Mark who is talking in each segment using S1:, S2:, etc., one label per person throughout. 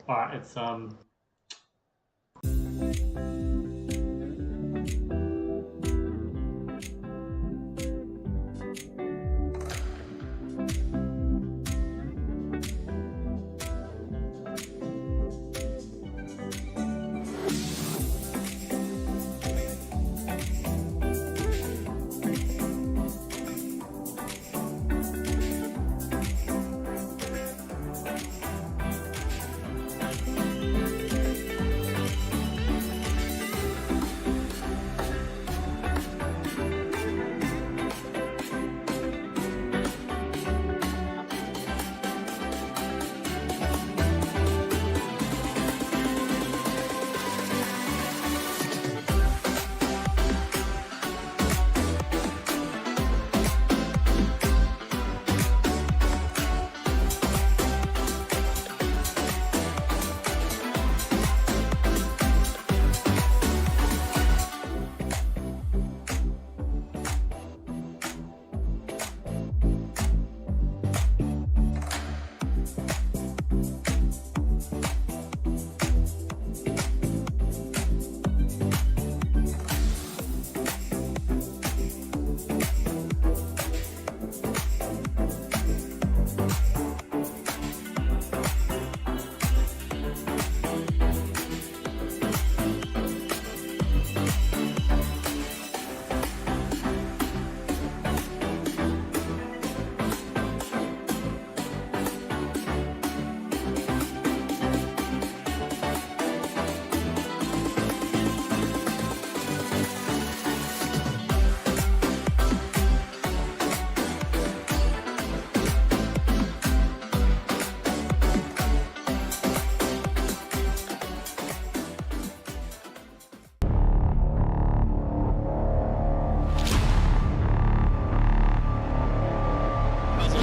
S1: All right, it's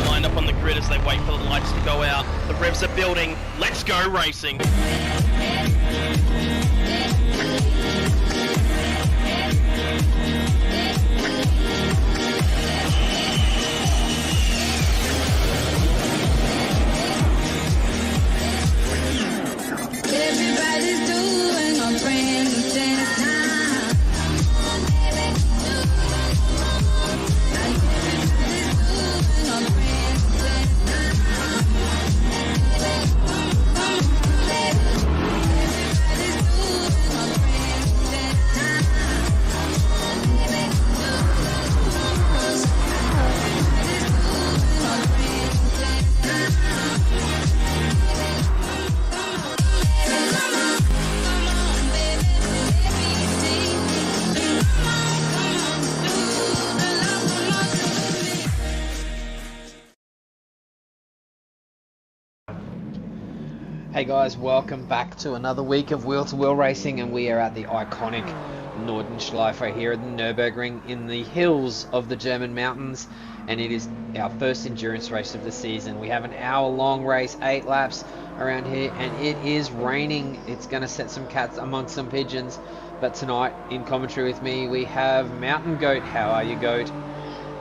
S2: lined up on the grid as they wait for the lights to go out. The revs are building. Let's go racing.
S3: Everybody's doing a brand new dance now. Everybody's doing a brand new dance now. Everybody's doing a brand new dance
S4: Hey guys, welcome back to another week of wheel-to-wheel racing, and we are at the iconic Nordschleife here at the Nürburgring in the hills of the German mountains, and it is our first endurance race of the season. We have an hour-long race, 8 laps around here, and it is raining. It's going to set some cats amongst some pigeons, but tonight in commentary with me we have Mountain Goat. How are you, Goat?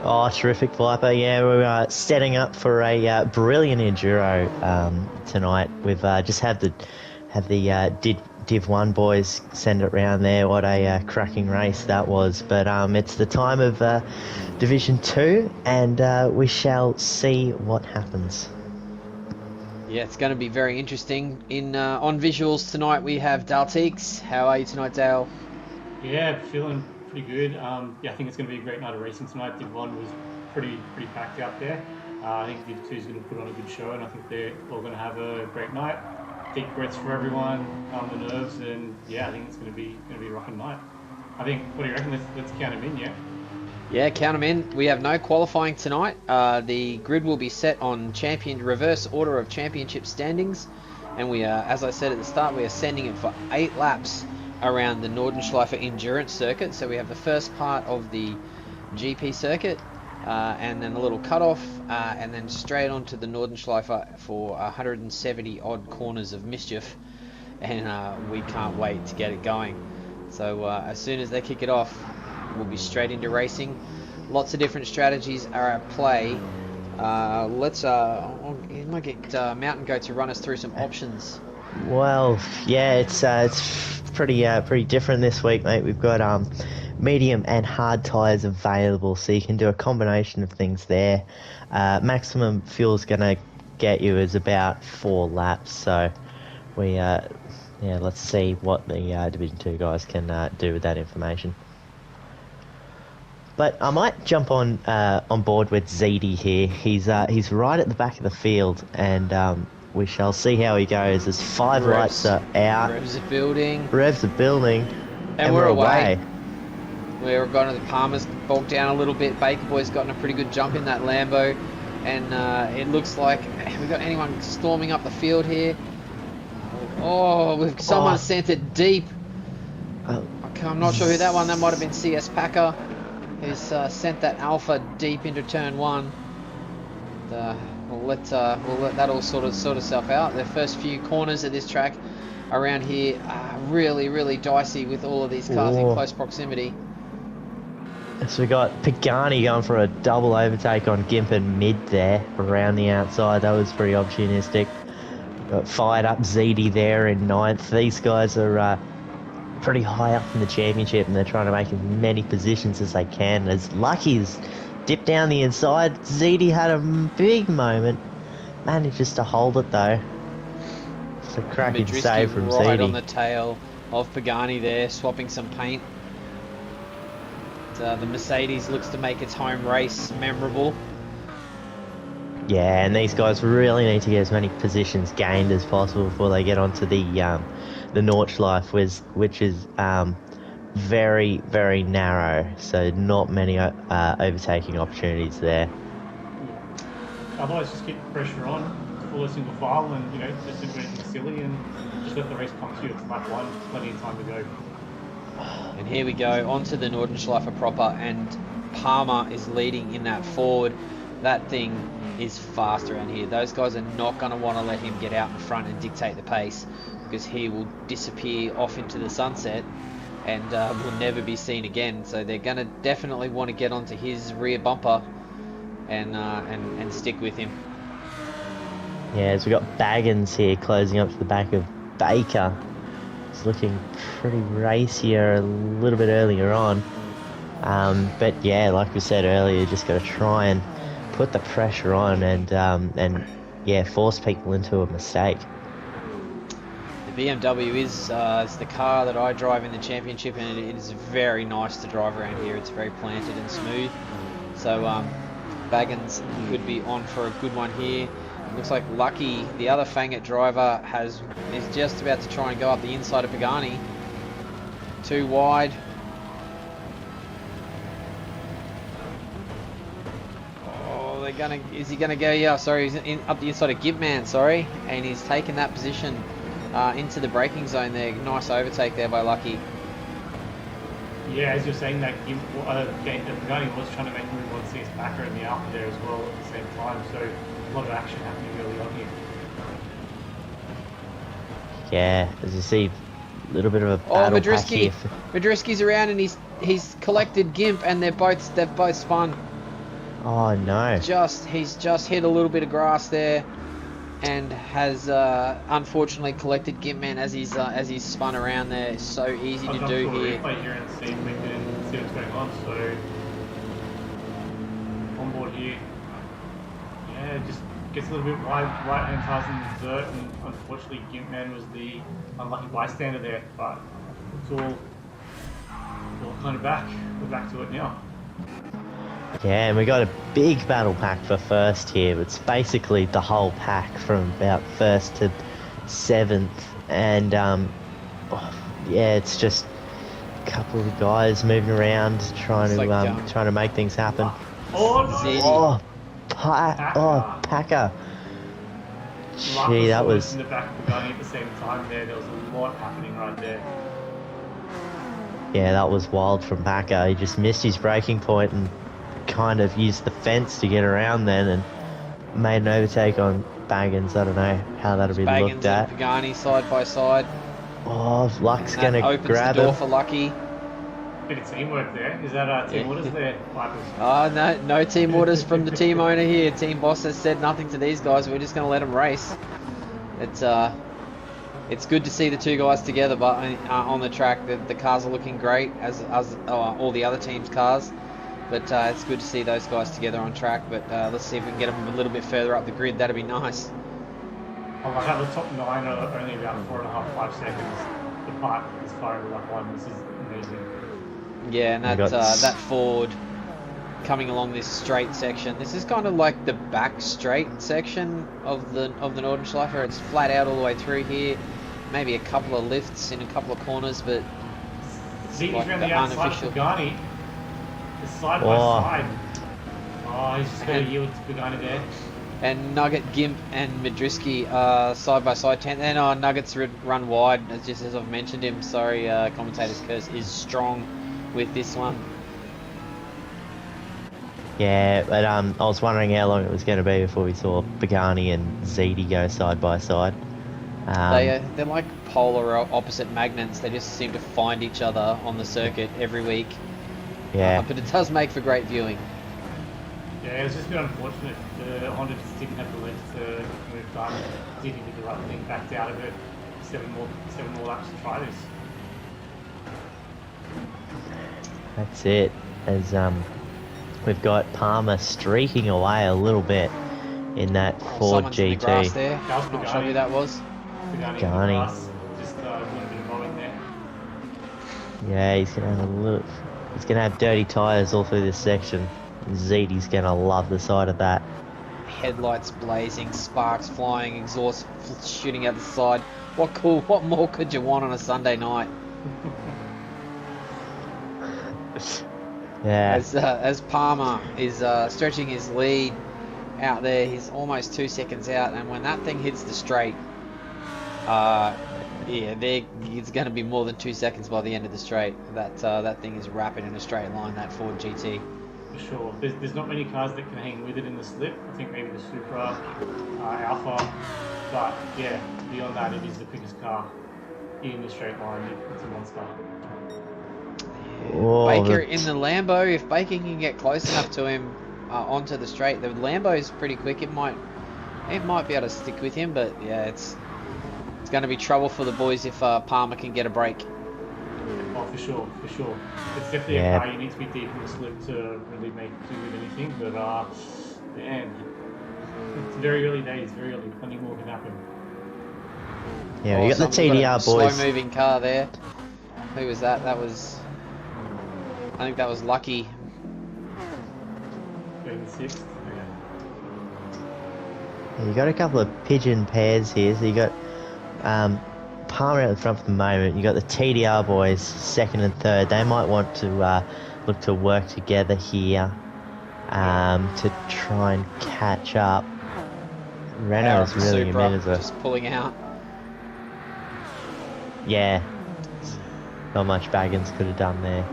S5: Oh, terrific, Viper. Yeah, we're setting up for a brilliant enduro tonight. We've just had the Div 1 boys send it round there. What a cracking race that was. But it's the time of Division 2, and we shall see what happens.
S4: Yeah, it's going to be very interesting. On visuals tonight we have Dale Teeks. How are you tonight, Dale?
S1: yeah, feeling pretty good. Yeah, I think it's going to be a great night of racing tonight. Div 1 was pretty packed out there. I think Div 2 is going to put on a good show, and I think they're all going to have a great night. Deep breaths for everyone, calm the nerves, and yeah, I think it's going to be a rocking night. I think. What do you reckon? Let's count them in, yeah.
S4: Yeah, count them in. We have no qualifying tonight. The grid will be set on reverse order of championship standings, and we are, as I said at the start, we are sending it for 8 laps around the Nordschleife endurance circuit. So we have the first part of the GP circuit, and then a little cutoff, and then straight onto the Nordschleife for 170 odd corners of mischief, and we can't wait to get it going. So as soon as they kick it off, we'll be straight into racing. Lots of different strategies are at play. I might get Mountain Goat to run us through some options
S5: Well, yeah, it's pretty different this week, mate. We've got medium and hard tires available, so you can do a combination of things there. Maximum fuel's gonna get you is about 4 laps, so we yeah, let's see what the Division 2 guys can do with that information. But I might jump on board with ZD here. He's right at the back of the field, and we shall see how he goes. There's 5 lights are out.
S4: Revs are building.
S5: Revs are building.
S4: And we're away. We're going to the Palmer's bogged down a little bit. Baker Boy's gotten a pretty good jump in that Lambo. And it looks like we've got anyone storming up the field here. Oh, someone sent it deep. I'm not sure who that one. That might have been CS Packer, who's sent that Alpha deep into turn 1. We'll let that all sort itself out. The first few corners of this track around here are really dicey with all of these cars in close proximity.
S5: So we got Pagani going for a double overtake on Gimp and mid there around the outside. That was pretty opportunistic. Got fired up ZD there in 9th. These guys are pretty high up in the championship, and they're trying to make as many positions as they can. As Lucky's dipped down the inside, ZD had a big moment. Manages to hold it though. It's a cracking save from ZD.
S4: Right on the tail of Pagani there, swapping some paint. The Mercedes looks to make its home race memorable.
S5: Yeah, and these guys really need to get as many positions gained as possible before they get onto the Nordschleife, which is very narrow, so not many overtaking opportunities there.
S1: Otherwise, just keep the pressure on, follow single file, and just don't do anything silly, and just let the race come to you. It's lap 1, plenty of time to go.
S4: And here we go onto the Nordschleife proper, and Palmer is leading in that Ford. That thing is fast around here. Those guys are not going to want to let him get out in front and dictate the pace, because he will disappear off into the sunset and will never be seen again. So they're going to definitely want to get onto his rear bumper and stick with him.
S5: Yeah, so we've got Baggins here closing up to the back of Baker. It's looking pretty racier a little bit earlier on. But yeah, like we said earlier, you just got to try and put the pressure on and yeah, force people into a mistake.
S4: The BMW is the car that I drive in the championship, and it is very nice to drive around here. It's very planted and smooth. So Baggins could be on for a good one here. It looks like Lucky, the other Fangit driver, is just about to try and go up the inside of Pagani. Too wide. Oh, is he gonna go? Yeah, sorry, he's up the inside of Gibman. Sorry, and he's taken that position into the braking zone there. Nice overtake there by Lucky.
S1: Yeah, as you're saying that, Pagani was trying to make a move on CS Packer and the Alpha there as well at the same time, so a lot of action happening early on here.
S5: Yeah, as you see, a little bit of a battle pack here.
S4: Madriski's around, and he's collected Gimp, and they've both spun.
S5: Oh no!
S4: He's just hit a little bit of grass there, and has unfortunately collected Gimpman as he's spun around there. It's so easy to do here.
S1: Replay here and see what's going on. So on board here, yeah, just gets a little bit wide, right-hand tires in the dirt, and unfortunately Gimpman was the unlucky bystander there. But it's all kind of back. We're back to it now.
S5: Yeah, and we got a big battle pack for first here. It's basically the whole pack from about 1st to 7th, and yeah, it's just a couple of guys moving around trying to make things happen. Packer. Gee, that was
S1: in the back of the gun at the same time there. There was a lot happening right there.
S5: Yeah, that was wild from Packer. He just missed his braking point and kind of used the fence to get around then and made an overtake on Baggins. I don't know how that'll be
S4: Baggins
S5: looked at.
S4: And Pagani side by side.
S5: Oh, Luck's going to grab
S4: the door
S5: him.
S4: for Lucky.
S1: Bit of teamwork there. Is that team orders there, Michael?
S4: Oh, no team orders from the team owner here. Team boss has said nothing to these guys. We're just going to let them race. It's It's good to see the two guys together, but on the track, the cars are looking great, as all the other teams' cars. But it's good to see those guys together on track. But let's see if we can get them a little bit further up the grid. That'd be nice.
S1: I like how the top 9 are only about 4.5, 5 seconds apart as far as lap 1. This is amazing.
S4: Yeah, and that Ford coming along this straight section. This is kind of like the back straight section of the Nordschleife. It's flat out all the way through here. Maybe a couple of lifts in a couple of corners, but
S1: Zeedy's
S4: like
S1: around
S4: the
S1: the outside
S4: unofficial.
S1: of Pagani. The side by side. Oh, he's just got to yield to Pagani there.
S4: And Nugget, Gimp, and Madriski side by side 10th. And Nuggets run wide, just as I've mentioned him. Sorry, commentator's curse is strong with this one.
S5: Yeah, but I was wondering how long it was going to be before we saw Pagani and Zeedy go side by side.
S4: They're like polar opposite magnets. They just seem to find each other on the circuit every week.
S5: Yeah.
S4: But it does make for great viewing.
S1: Yeah, it was just a bit unfortunate. The Honda just didn't have the length to move back. Did the right thing, backed out of it. 7 more laps to try this.
S5: That's it. As we've got Palmer streaking away a little bit in that Ford
S4: Someone's in the
S5: GT.
S4: grass there.
S1: That was
S4: Not sure who that was.
S1: Pagani.
S5: Pagani.
S1: Just a little bit of mowing there.
S5: Yeah, he's gonna have dirty tyres all through this section. Zeedy's gonna love the sight of that.
S4: Headlights blazing, sparks flying, exhaust shooting out the side. What more could you want on a Sunday night?
S5: Yeah.
S4: As Palmer is stretching his lead out there, he's almost 2 seconds out, and when that thing hits the straight, it's going to be more than 2 seconds by the end of the straight. That thing is rapid in a straight line, that Ford GT.
S1: For sure. There's not many cars that can hang with it in the slip. I think maybe the Supra, Alpha, but yeah, beyond that, it is the quickest car in the straight line. It's a monster.
S5: Whoa,
S4: Baker in the Lambo, if Baker can get close enough to him onto the straight, the Lambo's pretty quick. It might be able to stick with him, but yeah, it's going to be trouble for the boys if Palmer can get a break.
S1: Oh, for sure. It's definitely a car you need to be deep in the slip to really make do with anything. But man, it's very early days. Very early. Plenty more can happen.
S5: Yeah, we got the TDR boys.
S4: Slow moving car there. Who was that? I think that was Lucky.
S1: Being sixth.
S5: Yeah, you got a couple of pigeon pairs here. So you got Palmer out in front for the moment. You got the TDR boys second and third. They might want to look to work together here to try and catch up. Renault's really
S4: Supra,
S5: a
S4: just pulling out.
S5: Yeah, not much Baggins could have done there.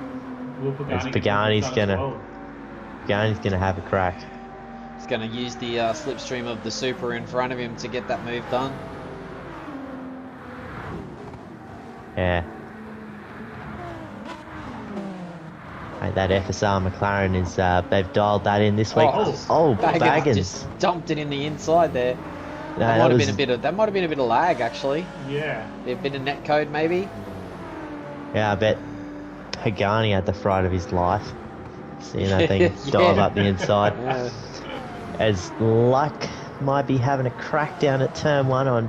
S5: As Pagani's gonna have a crack.
S4: He's going to use the slipstream of the Supra in front of him to get that move done.
S5: Yeah. Mate, that FSR McLaren is they've dialed that in this week. Baggins
S4: just dumped it in the inside there.
S5: No,
S4: that might have been a bit of lag actually.
S1: Yeah.
S4: A bit of net code maybe.
S5: Yeah, I bet Pagani had the fright of his life. Seeing that thing dive up the inside.
S4: Yeah.
S5: As Luck might be having a crackdown at turn 1 on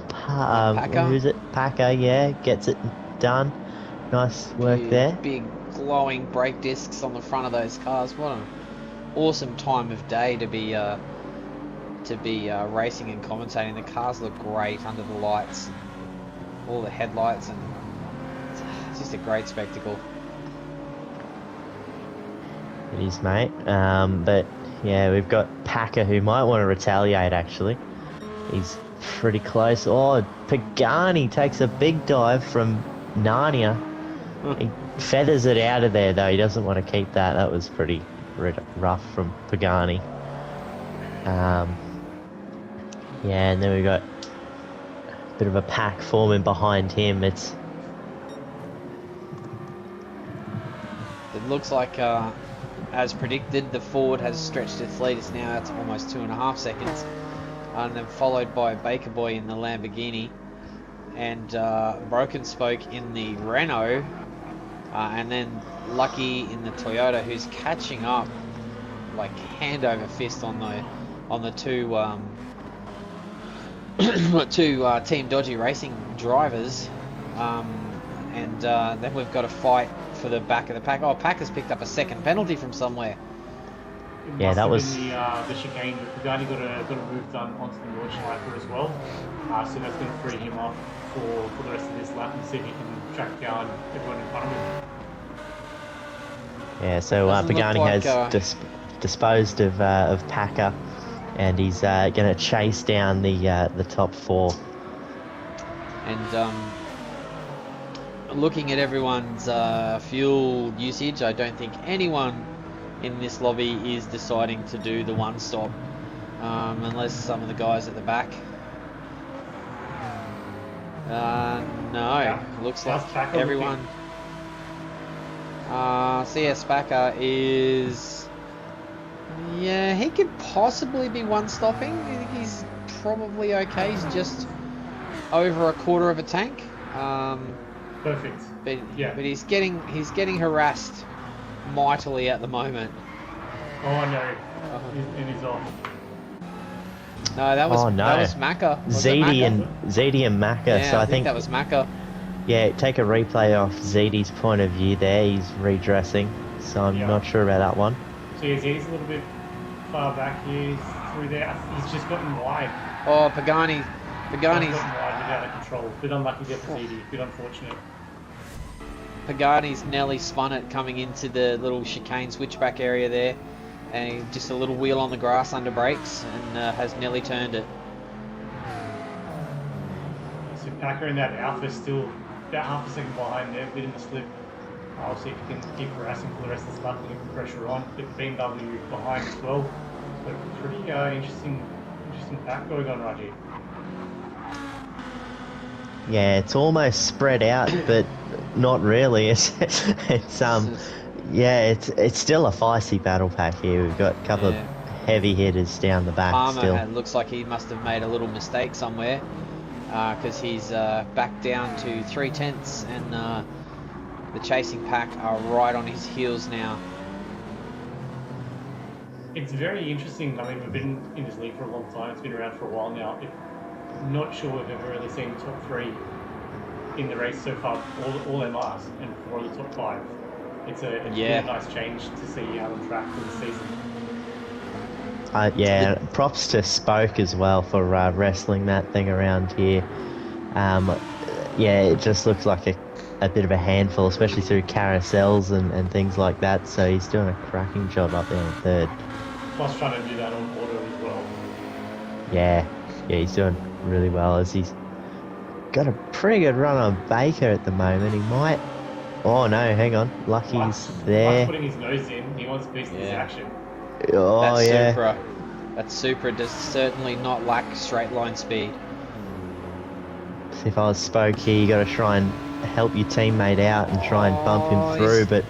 S4: Packer.
S5: who's it? Packer, yeah, gets it done. Nice work there.
S4: Big glowing brake discs on the front of those cars. What an awesome time of day to be racing and commentating. The cars look great under the lights, all the headlights, and it's just a great spectacle.
S5: It is, mate. But yeah, we've got Packer who might want to retaliate. Actually, he's pretty close. Oh, Pagani takes a big dive from Narnia. He feathers it out of there though. He doesn't want to keep that. That was pretty rough from Pagani. Yeah, and then we've got a bit of a pack forming behind him. It
S4: looks like, as predicted, the Ford has stretched its lead. It's now out to almost 2.5 seconds. And then followed by Baker Boy in the Lamborghini. and Broken Spoke in the Renault, and then Lucky in the Toyota, who's catching up like hand over fist on the two Team Dodgy Racing drivers, and then we've got a fight for the back of the pack. Oh, Pack has picked up a second penalty from somewhere.
S1: It
S5: Yeah,
S1: must
S5: that
S1: have
S5: was-
S1: been the chicane, but Pagani got a move done onto the Nord Schleifer as well. So that's going to free him up for the rest of this lap and see if he can track down everyone in front of him.
S5: Yeah, so
S4: Doesn't look
S5: Pagani
S4: like,
S5: has disposed of Packer, and he's going to chase down the top 4.
S4: And looking at everyone's fuel usage, I don't think anyone in this lobby is deciding to do the one stop, unless some of the guys at the back. No, looks like
S1: How's Packer
S4: everyone. CS Backer is. Yeah, he could possibly be one stopping. I think he's probably okay. He's just over a quarter of a tank.
S1: Perfect.
S4: But
S1: Yeah.
S4: but he's getting harassed mightily at the moment.
S1: Oh no, and he's off.
S4: No, that was
S5: Oh, no.
S4: that was Macca. Was it Macca?
S5: Zedi and Macca.
S4: Yeah,
S5: So
S4: I
S5: I
S4: think that was Macca.
S5: yeah, take a replay off Zedi's point of view there. He's redressing, so I'm
S1: Yeah.
S5: not sure about that one.
S1: So he's a little bit far back here through there. He's just gotten wide.
S4: Oh, Pagani's
S1: He's gotten wide, a bit out of control. Bit unlucky there for ZD. Bit unfortunate.
S4: Pagani's nearly spun it coming into the little chicane switchback area there, and just a little wheel on the grass under brakes, and has nearly turned it.
S1: So Packer in that Alpha still about half a second behind there, bit in the slip. I'll see if he can keep harassing for the rest of this lap and get the pressure on. Bit of BMW behind as well. So pretty interesting pack going on right here.
S5: Yeah, it's almost spread out, but not really. It's yeah, it's still a feisty battle pack here. We've got a couple
S4: Yeah.
S5: of heavy hitters down the back
S4: Palmer
S5: still.
S4: looks like he must have made a little mistake somewhere, because he's back down to 3/10, and the chasing pack are right on his heels now.
S1: It's very interesting. I mean, we've been in this league for a long time. It's been around for a while now. I'm not sure we've ever really seen top 3 in the race so far. All MRs and 4 of the top 5. It's
S4: Yeah.
S1: a nice change to see out on track for the season.
S5: Yeah, props to Spoke as well for wrestling that thing around here. Yeah, it just looks like a bit of a handful, especially through carousels and things like that. So he's doing a cracking job up there in 3rd.
S1: Plus trying to do that on auto as well.
S5: Yeah, he's doing really well, as he's got a pretty good run on Baker at the moment. He might. Oh no, hang on, Lucky's
S1: Luck's
S5: there.
S1: putting his nose in. He wants to beast this
S4: Yeah.
S1: action.
S5: Oh
S4: That
S5: yeah.
S4: Supra, that Supra does certainly not lack straight line speed.
S5: If I was Spoke here, you got to try and help your teammate out and try and bump
S4: Oh,
S5: him through.
S4: he's-
S5: But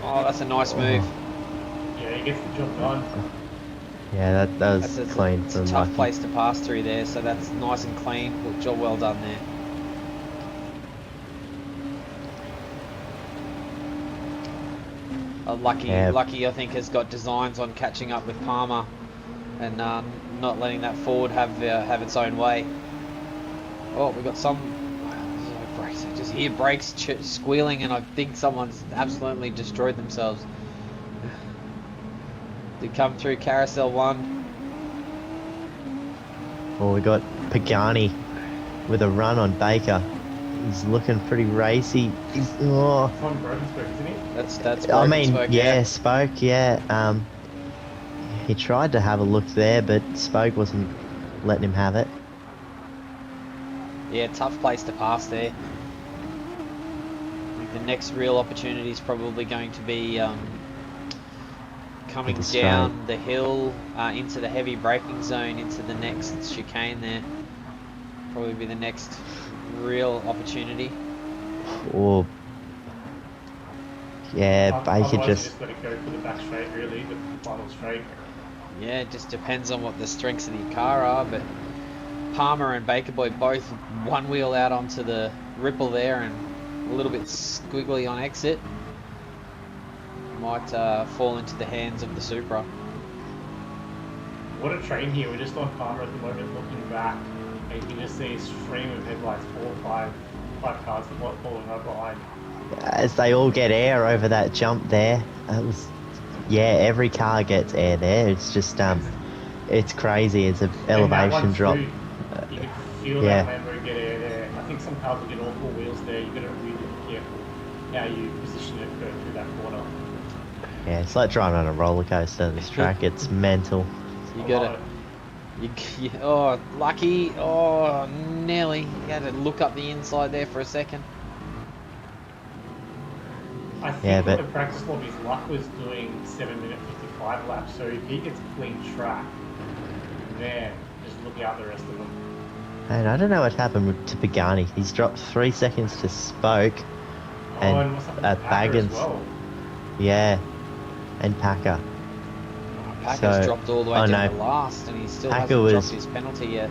S4: Oh, that's a nice move.
S1: Yeah, he gets the job done.
S5: yeah, that was
S4: That's
S5: clean
S4: it's a
S5: from
S4: tough
S5: Lucky.
S4: place to pass through there, so that's nice and clean. Good job, well done there. Lucky,
S5: Yeah.
S4: Lucky, I think, has got designs on catching up with Palmer and not letting that Ford have its own way. Oh, we got some brakes. I just hear brakes squealing, and I think someone's absolutely destroyed themselves. They come through carousel 1.
S5: Well, we got Pagani with a run on Baker. He's looking pretty racy. Oh.
S1: It's on Broken Spoke, isn't he?
S4: That's.
S5: I mean,
S4: Spoke,
S5: yeah, Spoke, yeah. He tried to have a look there, but Spoke wasn't letting him have it.
S4: Yeah, tough place to pass there. I think the next real opportunity is probably going to be coming
S5: the straight.
S4: down the hill into the heavy braking zone, into the next chicane there. Probably be the next real opportunity.
S5: Or yeah,
S1: Otherwise,
S5: Baker
S1: you
S5: just
S1: let it go for the back straight, really, the final straight.
S4: Yeah, it just depends on what the strengths of your car are, but Palmer and Baker Boy both one wheel out onto the ripple there and a little bit squiggly on exit. Might fall into the hands of the Supra.
S1: What a train here. We're just on Palmer at the moment looking back. And you can just see a stream of headlights, 4 or 5 cars falling right behind.
S5: As they all get air over that jump there. It was, yeah, every car gets air there. It's just, it's crazy. It's an elevation drop.
S1: You can feel
S5: Yeah.
S1: that Lambo get air there. I think some cars will get all 4 wheels there. You've got to really be careful how you position it going through that corner.
S5: Yeah, it's like driving on a roller coaster on this track. It's mental.
S4: You gotta. Oh, lucky. Oh, nearly. You had to look up the inside there for a second.
S1: I think
S5: Yeah,
S1: in
S5: but-
S1: the practice lobbies, Luck was doing 7-minute 55 laps, so if he gets clean track, man, just look out the rest of them.
S5: And I don't know what happened to Pagani. He's dropped 3 seconds to Spoke. And
S1: what's up with Packer as
S5: Baggins.
S1: well?
S5: Yeah. And Packer.
S4: Packer's
S5: So-
S4: dropped all the way
S5: oh,
S4: down
S5: no.
S4: to last, and he still
S5: Packer
S4: hasn't
S5: was-
S4: dropped his penalty yet.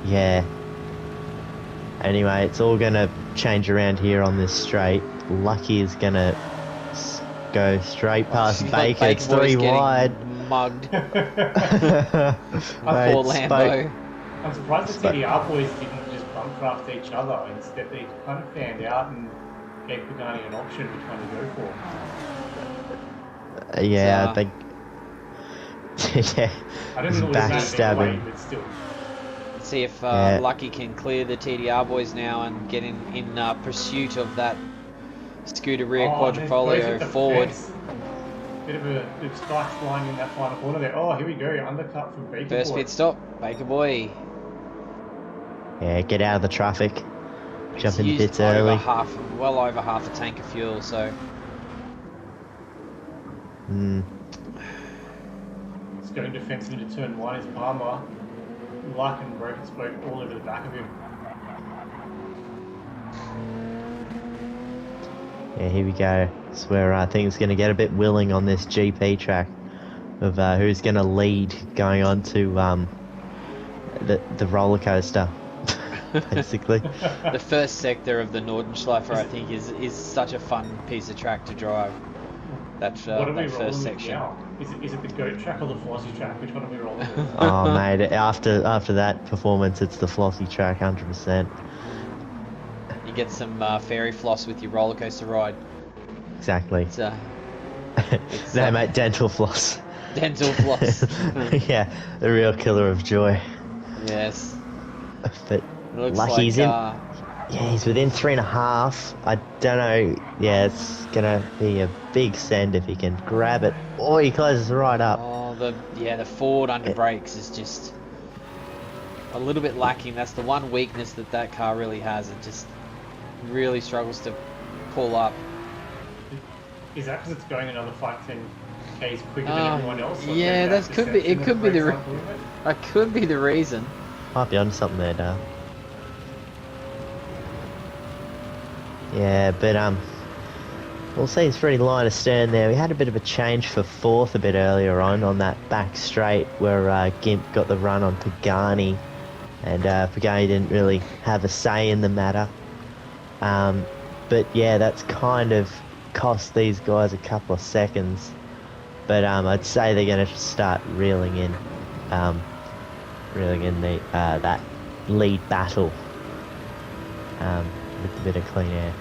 S5: Yeah. Anyway, it's all going to change around here on this straight. Lucky is going to go straight past
S4: Like
S5: Baker. It's
S4: Boy's
S5: 3
S4: getting
S5: wide.
S4: Mugged.
S5: Mate,
S4: Poor
S5: Spoke-
S4: Lambo.
S1: I'm surprised the
S5: Spoke.
S1: TDR boys didn't just bump craft each other. Instead, they kind of fanned out and gave Pagani an option which one to go for.
S5: Yeah,
S4: So-
S5: I think. Yeah.
S1: I don't think it was that big way,
S5: Backstabbing.
S1: but still.
S4: See if
S5: Yeah.
S4: Lucky can clear the TDR boys now and get in pursuit of that scooter rear
S1: Oh, there's both
S4: quadrifolio
S1: at the
S4: forward.
S1: fence. Bit of a strike line in that final corner there. Oh, here we go. Undercut from Baker.
S4: First
S1: Boy.
S4: pit stop, Baker Boy.
S5: Yeah, get out of the traffic. Jump
S4: He's
S5: in the
S4: used
S5: pits early.
S4: well over half a tank of fuel, so
S5: Mm.
S1: It's going defensive into turn 1 is Palmer. Luck and Broken Spoke all over the back of him.
S5: Yeah, here we go. It's where things going to get a bit willing on this GP track of who's going to lead going on to the roller coaster, basically.
S4: the first sector of the Nordenschleifer, I think, is such a fun piece of track to drive. That's
S1: What are we
S4: that
S1: rolling
S4: first
S1: with
S4: section.
S1: now? Is it the goat track or the flossy track? Which one are we rolling with?
S5: Oh, mate, after that performance, it's the flossy track, 100%.
S4: You get some fairy floss with your roller coaster ride.
S5: Exactly.
S4: It's it's,
S5: No, mate, dental floss.
S4: dental floss.
S5: Yeah, the real killer of joy.
S4: Yes.
S5: But
S4: It looks
S5: Lucky's
S4: like
S5: in. Yeah, he's within 3.5. I don't know. Yeah, it's gonna be a big send if he can grab it. Oh, he closes right up.
S4: oh, the forward under brakes is just a little bit lacking. That's the one weakness that car really has. It just really struggles to pull up.
S1: Is that because it's going another 5-10 Ks quicker than everyone else? Or
S4: yeah,
S1: maybe
S4: that could be. It
S1: perception
S4: could be
S1: of
S4: the.
S1: brakes aren't doing it?
S4: That could be the reason.
S5: Might be onto something there, Dale. Yeah, but we'll see. It's pretty line of stern there. We had a bit of a change for 4th a bit earlier on that back straight where Gimp got the run on Pagani, and Pagani didn't really have a say in the matter. But yeah, that's kind of cost these guys a couple of seconds. But I'd say they're going to start reeling in the that lead battle with a bit of clean air.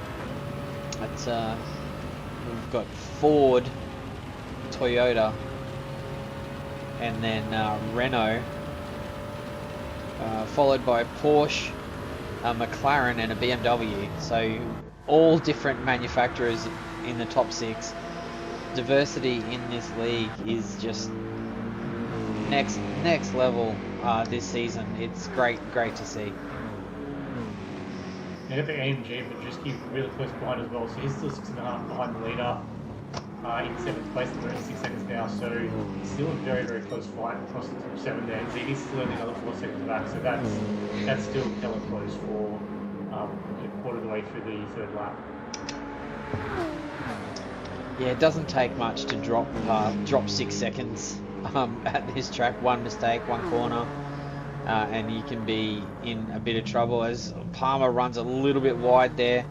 S4: That's we've got Ford, Toyota, and then Renault, followed by Porsche, a McLaren, and a BMW. So all different manufacturers in the top 6. Diversity in this league is just next level this season. It's great to see.
S1: They got the AMG, but just keep really close behind as well. So he's still 6.5 behind the leader in 7th place. They're only 6 seconds now. So still a very close fight across the top 7 there. And ZD's still only another 4 seconds back. So that's still hella close for a quarter of the way through the 3rd lap.
S4: Yeah, it doesn't take much to drop 6 seconds at this track. One mistake, one corner, and you can be in a bit of trouble as Palmer runs a little bit wide there.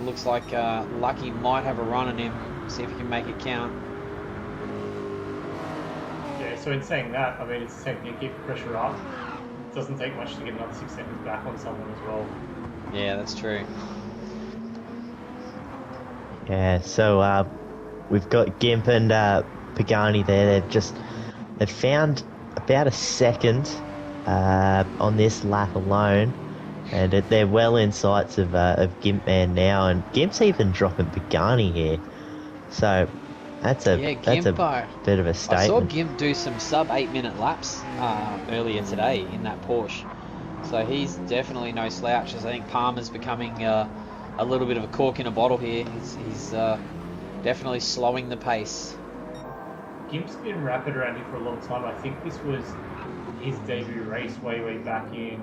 S4: Looks like Lucky might have a run on him. See if he can make it count.
S1: Yeah, so in saying that, I mean, it's the same thing, keep the pressure up. It doesn't take much to get another 6 seconds back on someone as well.
S4: Yeah, that's true.
S5: Yeah, so we've got Gimp and Pagani there. They've found about a second on this lap alone, and they're well in sights of Gimp Man now, and Gimp's even dropping Pagani here. So that's a bit of a statement.
S4: I saw Gimp do some sub 8 minute laps earlier today in that Porsche, so he's definitely no slouch. As I think Palmer's becoming a little bit of a cork in a bottle here. He's definitely slowing the pace.
S1: Gimp's been rapid around here for a long time. I think this was his debut race way back in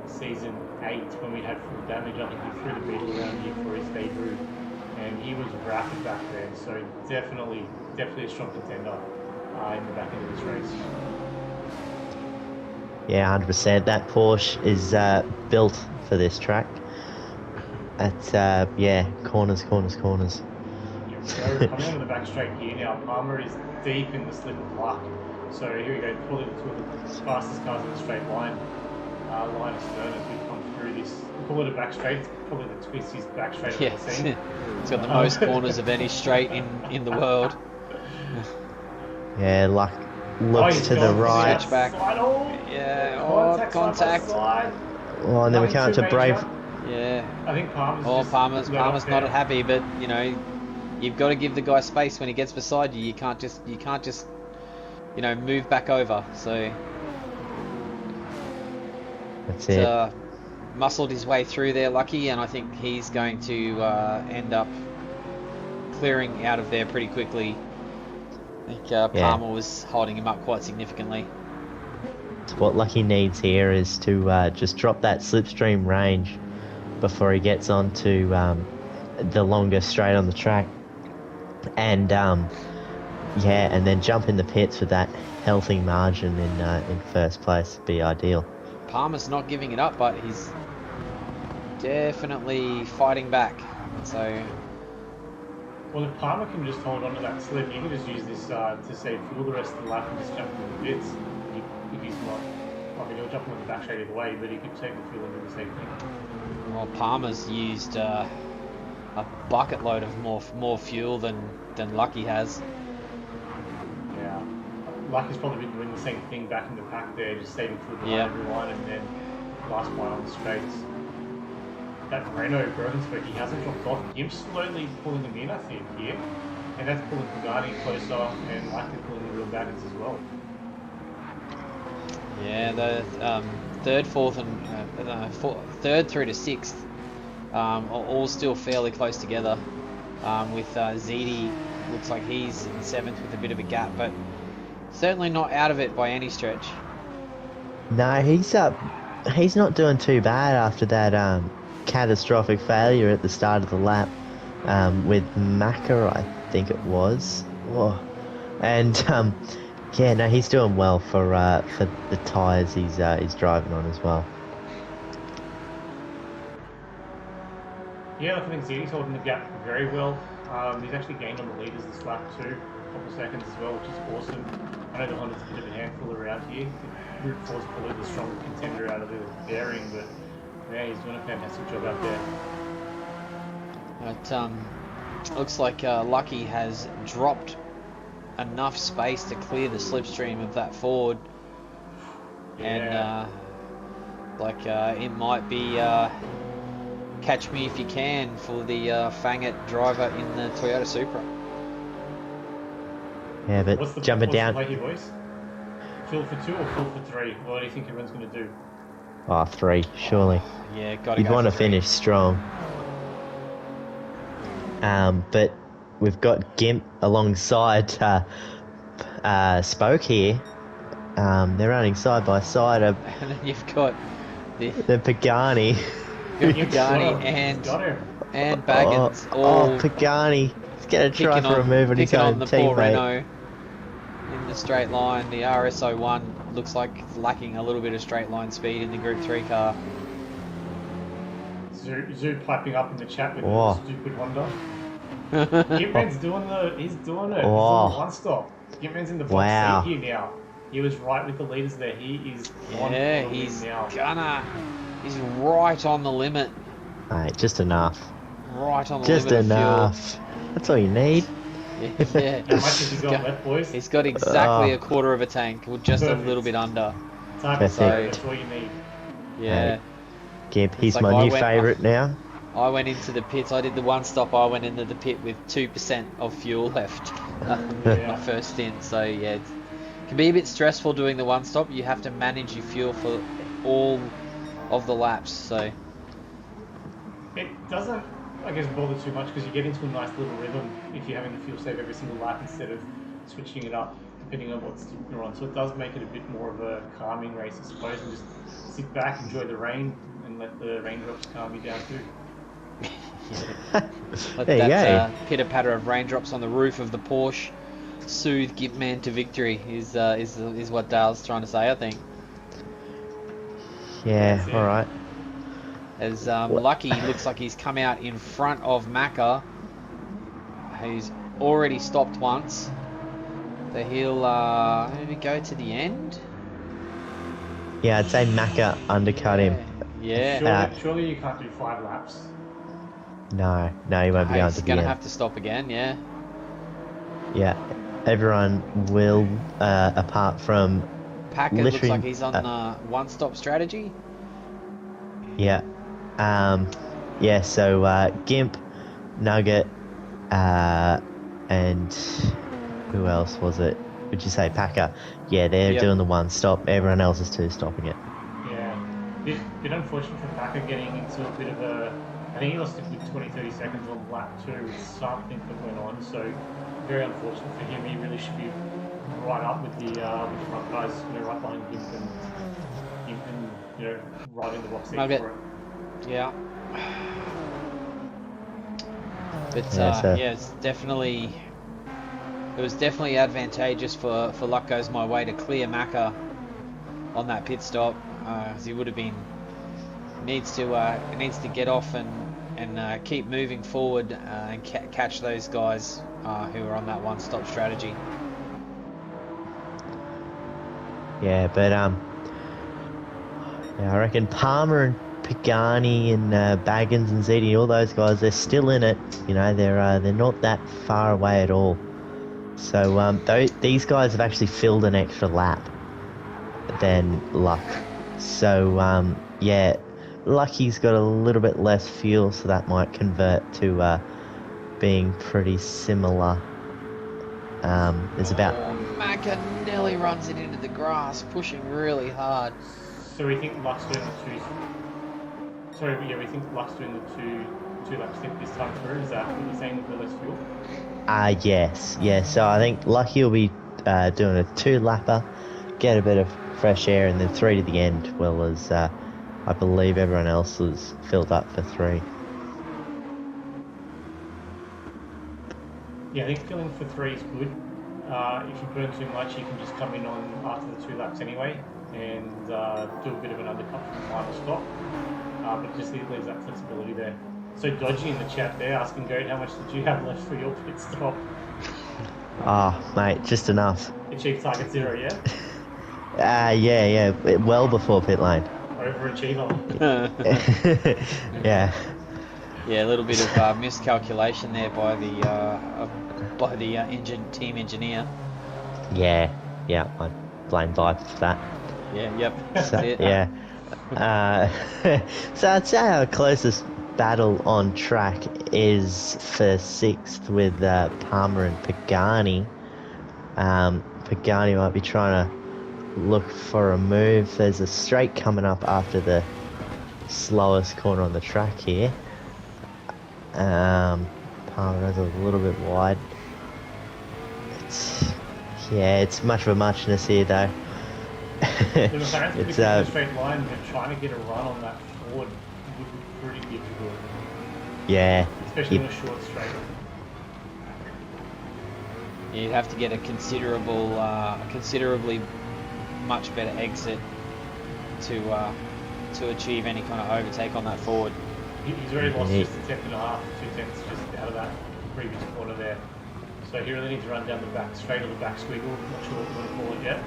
S1: season 8 when we had full damage. I think he threw the beetle around here for his debut, and he was rapid back then. So definitely a strong contender in the back end of this race.
S5: Yeah, 100%. That Porsche is built for this track. That's corners.
S1: Yeah, so coming onto the back straight here now, Palmer is deep in the slip of luck. So here we go, probably the two of the fastest cars in the straight line. Line astern as we come through this. We call it a back straight. It's probably the twistiest back straight I've ever seen.
S4: It's got the most corners of any straight in the world.
S5: Yeah, Luck looks to the right.
S4: Switchback. Yeah, contact.
S5: Oh, and then we come to Brave.
S4: Yeah.
S1: I think
S4: Palmer's not happy, but you know, you've got to give the guy space when he gets beside you. You can't just move back over. So
S5: that's it.
S4: Muscled his way through there, Lucky, and I think he's going to end up clearing out of there pretty quickly. I think Palmer was holding him up quite significantly.
S5: What Lucky needs here is to just drop that slipstream range before he gets onto the longer straight on the track, and and then jump in the pits with that healthy margin in first place would be ideal.
S4: Palmer's not giving it up, but he's definitely fighting back. So,
S1: well, if Palmer can just hold on to that slip, he can just use this to save fuel the rest of the lap and just jump in the pits. If he's not, I mean, he'll jump on the back straight either way, but he could save the fuel and do the same thing.
S4: Well, Palmer's used a bucket load of more fuel than Lucky has.
S1: Yeah, Lucky's probably been doing the same thing back in the pack there, just saving fuel behind everyone, and then last one on the straights. That Renault Grosvenberg, he hasn't dropped off. Gimp's slowly pulling him in, I think, here, and that's pulling Pagani closer, and Lucky pulling the real baggers as well.
S4: Yeah, the third, fourth, and third through to sixth are all still fairly close together. With Ziti, looks like he's in seventh with a bit of a gap, but certainly not out of it by any stretch.
S5: No, he's not doing too bad after that catastrophic failure at the start of the lap with Macca, I think it was. Whoa. And he's doing well for the tyres he's driving on as well.
S1: Yeah, I think Ziti's holding the gap very well. He's actually gained on the leaders this lap too, a couple seconds as well, which is awesome. I know the Honda's a bit of a handful around here. Route 4's probably the strong contender out of the pairing, but yeah, he's doing a fantastic job out there.
S4: It looks like Lucky has dropped enough space to clear the slipstream of that Ford, and it might be catch me if you can for the Fangit driver in the Toyota Supra.
S5: Yeah, but jumping down.
S1: What's the play here, boys? Fill for 2 or fill for 3? What do you think everyone's going to do?
S5: Oh, 3, surely.
S4: Yeah, got to
S5: You'd want to finish strong. But we've got Gimp alongside Spoke here. They're running side by side.
S4: And then you've got
S5: the Pagani.
S4: Pagani and Baggins.
S5: Pagani. He's going to try for a move on his own
S4: the
S5: teammate.
S4: poor Renault. in the straight line. The RSO1 looks like it's lacking a little bit of straight line speed in the Group 3 car.
S1: Zoo piping up in the chat with
S5: Oh.
S1: a stupid Honda. Gitman's doing it. He's doing the one stop. Gitman's in the box
S5: Wow.
S1: seat here now. He was right with the leaders there. He is on
S4: Yeah,
S1: for the
S4: he's
S1: win now.
S4: he's right on the limit.
S5: Mate, just enough.
S4: Right on the
S5: Just
S4: limit
S5: enough. That's all you need.
S4: of fuel. Yeah.
S1: How much has he got left, boys?
S4: He's got exactly
S5: Oh.
S4: a quarter of a tank, or just
S1: Perfect.
S4: a little bit under.
S1: Time to
S5: Perfect.
S1: say that's all you need.
S4: Yeah.
S5: Gib, he's
S4: like
S5: my
S4: I
S5: new
S4: went-
S5: favourite now.
S4: I went into the pits. I did the one stop. I went into the pit with 2% of fuel left.
S1: Yeah.
S4: My first stint. So yeah, it can be a bit stressful doing the one stop. You have to manage your fuel for all of the laps. So
S1: It doesn't, I guess, bother too much because you get into a nice little rhythm if you're having the fuel save every single lap instead of switching it up depending on what stint you're on. So it does make it a bit more of a calming race, I suppose, and just sit back, enjoy the rain, and let the raindrops calm you down too.
S4: let
S5: There you
S4: that
S5: go.
S4: pitter patter of raindrops on the roof of the Porsche soothe Gitman to victory. Is what Dale's trying to say, I think.
S5: Yeah,
S1: That's it.
S5: alright.
S4: As Lucky looks like he's come out in front of Macca. He's already stopped once. So he'll maybe go to the end.
S5: Yeah, I'd say Macca undercut him.
S4: Yeah.
S1: Surely you can't do 5 laps.
S5: No, he won't be going
S4: He's
S5: to the
S4: gonna
S5: end.
S4: have to stop again. Yeah.
S5: Yeah, everyone will, apart from
S4: Packer looks
S5: literally,
S4: like he's on one-stop strategy.
S5: yeah, so Gimp, Nugget, and who else was it? Would you say Packer? Yeah, they're
S4: Yep.
S5: doing the one stop. Everyone else is two stopping it.
S1: Yeah. Bit unfortunate for Packer getting into a bit of a... I think he lost a good 20-30 seconds on lap 2 with something that went on, so very unfortunate for him. He really should be right up with the front guys, right behind him and right in the box seat
S4: Nugget.
S1: for it.
S4: Yeah. But
S5: Yeah, so-
S4: it's definitely. It was definitely advantageous for Luck Goes My Way to clear Macca on that pit stop, as he would have been needs to get off and keep moving forward and catch those guys who are on that one-stop strategy.
S5: Yeah, but yeah, I reckon Palmer and Pagani and Baggins and ZD, all those guys, they're still in it. You know, they're not that far away at all. So these guys have actually filled an extra lap than Luck. So yeah, Lucky's got a little bit less fuel, so that might convert to being pretty similar. There's about
S4: Macca nearly runs it into the grass, pushing really hard.
S1: So we think Luck's doing the two... Sorry, yeah, we think Luck's doing the two lap stint this time through. Is that what you're saying with the less fuel?
S5: yes. So I think Lucky will be doing a 2-lapper, get a bit of fresh air, and then 3 to the end. Well as I believe everyone else was filled up for 3.
S1: Yeah, I think filling for 3 is good. If you burn too much, you can just come in on after the 2 laps anyway and do a bit of an undercut for the final stop. But just leaves that flexibility there. So Dodgy in the chat there asking Goat, how much did you have left for your pit stop?
S5: Mate, just enough.
S1: Achieve target 0, yeah?
S5: Yeah, well before pit lane.
S1: Overachiever.
S5: Yeah.
S4: Yeah, a little bit of miscalculation there by the team engineer.
S5: Yeah, I blame Viper for that.
S4: Yeah, yep.
S5: So,
S4: That's it.
S5: yeah. So I'd say our closest battle on track is for 6th with Palmer and Pagani. Pagani might be trying to look for a move. There's a straight coming up after the slowest corner on the track here. Palmer is a little bit wide. It's much of a muchness here though.
S1: The McLaren's
S5: It's
S1: in a straight line, but trying to get a run on that Ford would be pretty difficult.
S5: yeah.
S1: Especially
S5: Yep.
S1: on a short straight.
S4: You'd have to get a considerably much better exit to achieve any kind of overtake on that forward.
S1: He's already lost just a tenth and a half, 2 tenths just out of that previous corner there. So he really needs to run down the back straight or the back squiggle. Not sure what you want to call it yet.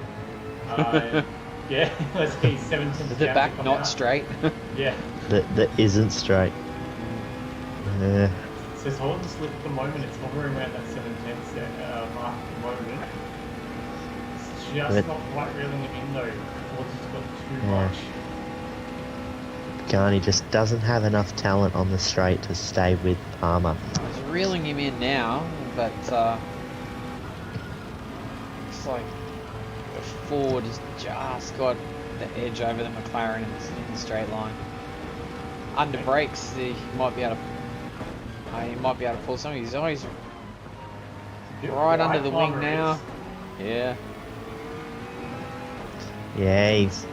S1: Yeah, let's see, 7 tenths
S4: Is the
S1: down
S4: back
S1: to come
S4: not
S1: out.
S4: straight?
S1: Yeah.
S5: That isn't straight.
S1: It says hold and slip at the moment. It's hovering around that 7 tenths mark at the moment. It's just not quite reeling him in though. Ford's just got too much.
S5: Garni just doesn't have enough talent on the straight to stay with Palmer.
S4: He's reeling him in now, but it's like the Ford has just got the edge over the McLaren in the straight line. Under brakes, he might be able to. He might be able to pull some. He's always right under the wing now. Yeah.
S5: Yeah, he's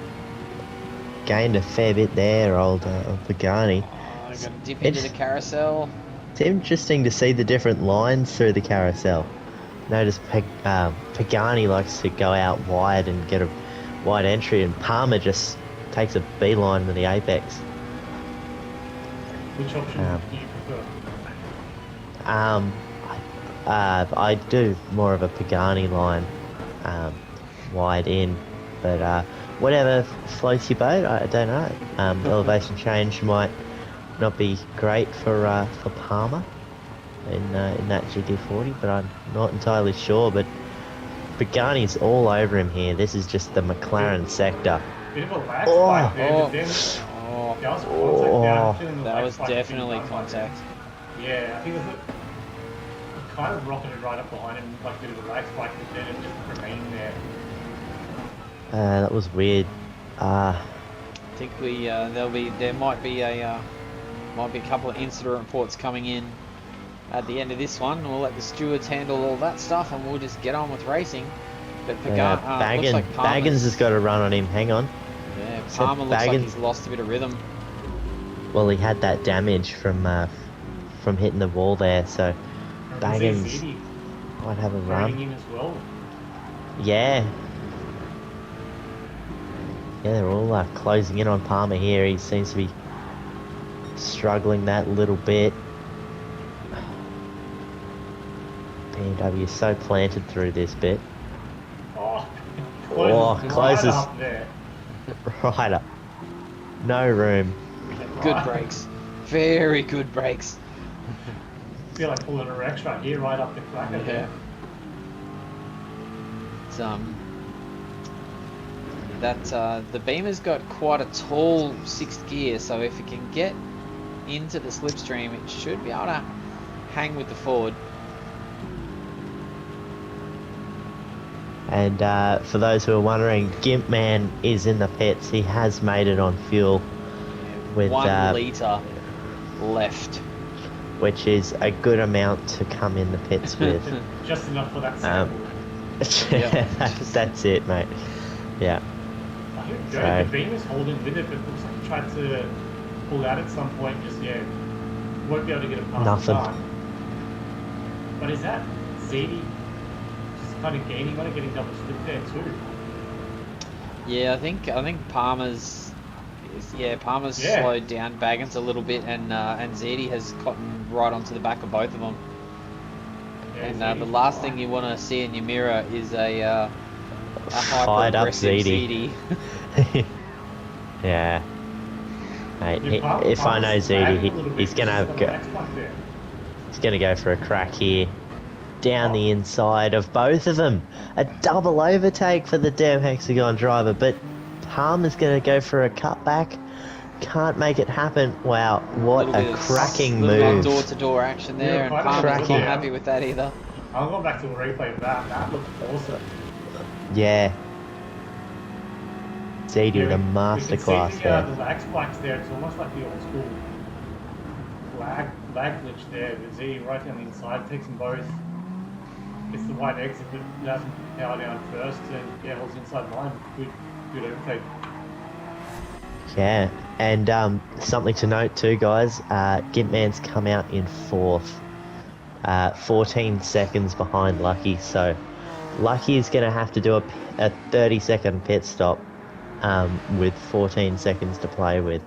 S5: gained a fair bit there, old Pagani.
S4: I got to dip into the carousel.
S5: It's interesting to see the different lines through the carousel. Notice Pagani likes to go out wide and get a wide entry, and Palmer just takes a beeline to the apex.
S1: Which option do you prefer?
S5: I do more of a Pagani line, wide in, but whatever floats your boat, I don't know. Elevation change might not be great for Palmer in that GT40, but I'm not entirely sure. But Pagani's all over him here. This is just the McLaren sector.
S1: Bit of a lag spike there, but then that was contact down, feeling the
S4: That
S1: lag
S4: was
S1: spike being
S4: definitely
S1: done by
S4: contact.
S1: them. Yeah, I think it kind of rocketed right up behind him, like a bit of a lag spike, but then it just remained there.
S5: That was weird.
S4: I think there might be a couple of incident reports coming in at the end of this one. We'll let the stewards handle all that stuff, and we'll just get on with racing. But looks like
S5: Baggins has got a run on him. Hang on.
S4: Yeah, Palmer looks like
S5: Baggins-
S4: he's lost a bit of rhythm.
S5: Well, he had that damage from hitting the wall there, so Baggins might have a run.
S1: In as well.
S5: Yeah. Yeah, they're all closing in on Palmer here. He seems to be struggling that little bit. BMW is so planted through this bit. Closes
S1: right up there.
S5: right up. No room.
S4: Good brakes. Very good brakes.
S1: Feel like pulling a Rex right here, right up the cracker there.
S4: It's, the Beamer's got quite a tall sixth gear, so if it can get into the slipstream, it should be able to hang with the Ford.
S5: And for those who are wondering, Gimp Man is in the pits. He has made it on fuel with
S4: 1 litre left.
S5: which is a good amount to come in the pits with.
S1: Just enough for that sample.
S5: That's it, mate. Yeah.
S1: I think the beam is holding with it, but it looks like he tried to pull out at some point. Just won't be able to get it past
S5: Nothing.
S1: the line. But is that ZD just kind of gaining on it, getting double split there too?
S4: Yeah, I think Palmer's slowed down Baggins a little bit, and Zeddy has gotten right onto the back of both of them.
S1: Yeah,
S4: And
S1: ZD
S4: the last thing you want to see in your mirror is a
S5: Fired up
S4: hyper-aggressive
S5: ZD.
S4: ZD.
S5: Yeah. Mate,
S1: Yeah,
S5: if I know
S1: Palmer's lagging a
S5: ZD,
S1: little bit,
S5: he's gonna
S1: just
S5: go.
S1: got the next one there.
S5: He's gonna go for a crack here. Down the inside of both of them. A double overtake for the damn Hexagon driver, but Palmer's gonna go for a cutback. Can't make it happen. Wow, what a cracking move.
S4: Door-to-door action there, and
S1: quite
S4: Palmer's not
S5: cracking.
S4: happy with that either.
S1: I'm going back to a replay of that. That looked awesome.
S5: Yeah. ZD
S1: Yeah,
S5: with a
S1: we can
S5: masterclass
S1: see
S5: there.
S1: the lag spikes there. It's almost like the old school lag glitch there. With Z right down the inside, takes them both. Gets the wide exit, but doesn't power down first, and holds inside line. Good overtake.
S5: Yeah, and something to note too, guys. Gimpman's come out in fourth 14 seconds behind Lucky. So Lucky is going to have to do a 30-second pit stop with 14 seconds to play with.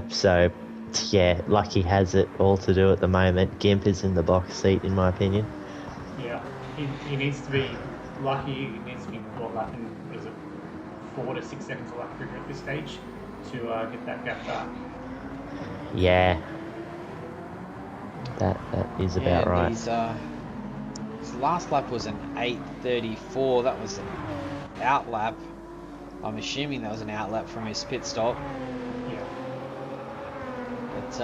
S5: So, yeah, Lucky has it all to do at the moment. Gimp is in the box seat, in my opinion.
S1: Yeah, he needs to be lucky. He needs to be lapping, what is it, 4 to 6 seconds of lap quicker at this stage to get that gap back.
S5: Yeah. That is about right.
S4: His last lap was an 8:34. That was an out lap. I'm assuming that was an out lap from his pit stop.
S1: Yeah.
S4: But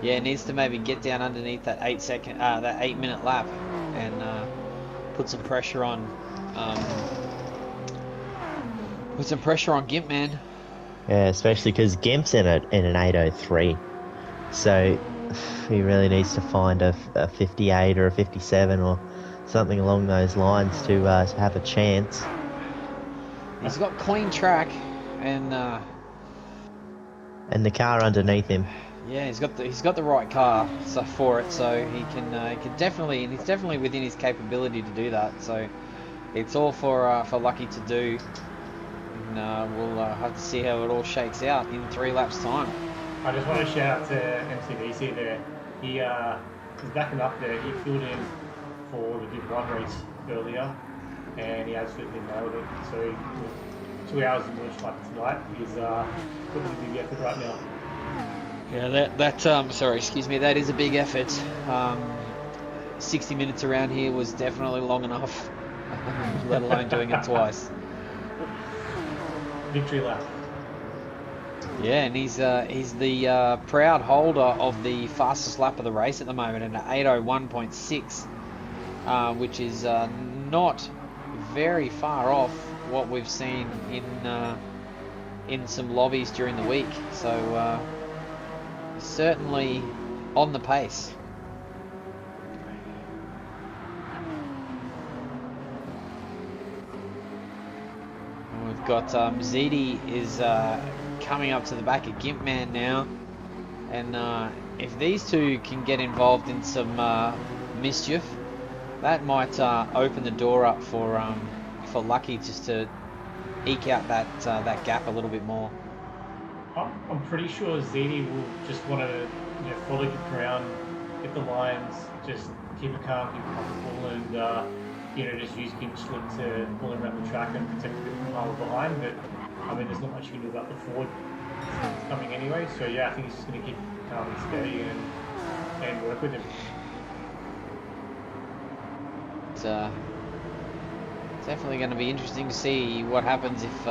S4: yeah, needs to maybe get down underneath that 8-minute lap and put some pressure on. Put some pressure on Gimp, man.
S5: Yeah, especially because Gimp's in an 8:03. So he really needs to find a 58 or a 57 or something along those lines to have a chance.
S4: He's got clean track and
S5: the car underneath him.
S4: yeah, he's got the right car for it, so he can definitely, and he's definitely within his capability to do that. So it's all for Lucky to do, and we'll have to see how it all shakes out in 3 laps time.
S1: I just want to shout out to MCBC there. He was backing up there. He filled in for the Div 1 race earlier, and he absolutely nailed it. So 2 hours in launch lap tonight. He's putting a big effort right now.
S4: Yeah, sorry, excuse me, that is a big effort. 60 minutes around here was definitely long enough, let alone doing it twice.
S1: Victory lap.
S4: Yeah, and he's the proud holder of the fastest lap of the race at the moment, at an 8:01.6, which is not very far off what we've seen in some lobbies during the week. So certainly on the pace. And we've got ZD is coming up to the back of Gimp Man now, and if these two can get involved in some mischief, that might open the door up for Lucky just to eke out that gap a little bit more.
S1: I'm pretty sure ZD will just want to follow Gimp around, get the lines, just keep it calm, keep it comfortable, and just use Gimp slip to pull him around the track and protect the car behind. But I mean, there's not much you can do about the Ford coming anyway. So yeah, I think he's just going to keep calm and steady and work with him.
S4: It's definitely going to be interesting to see what happens if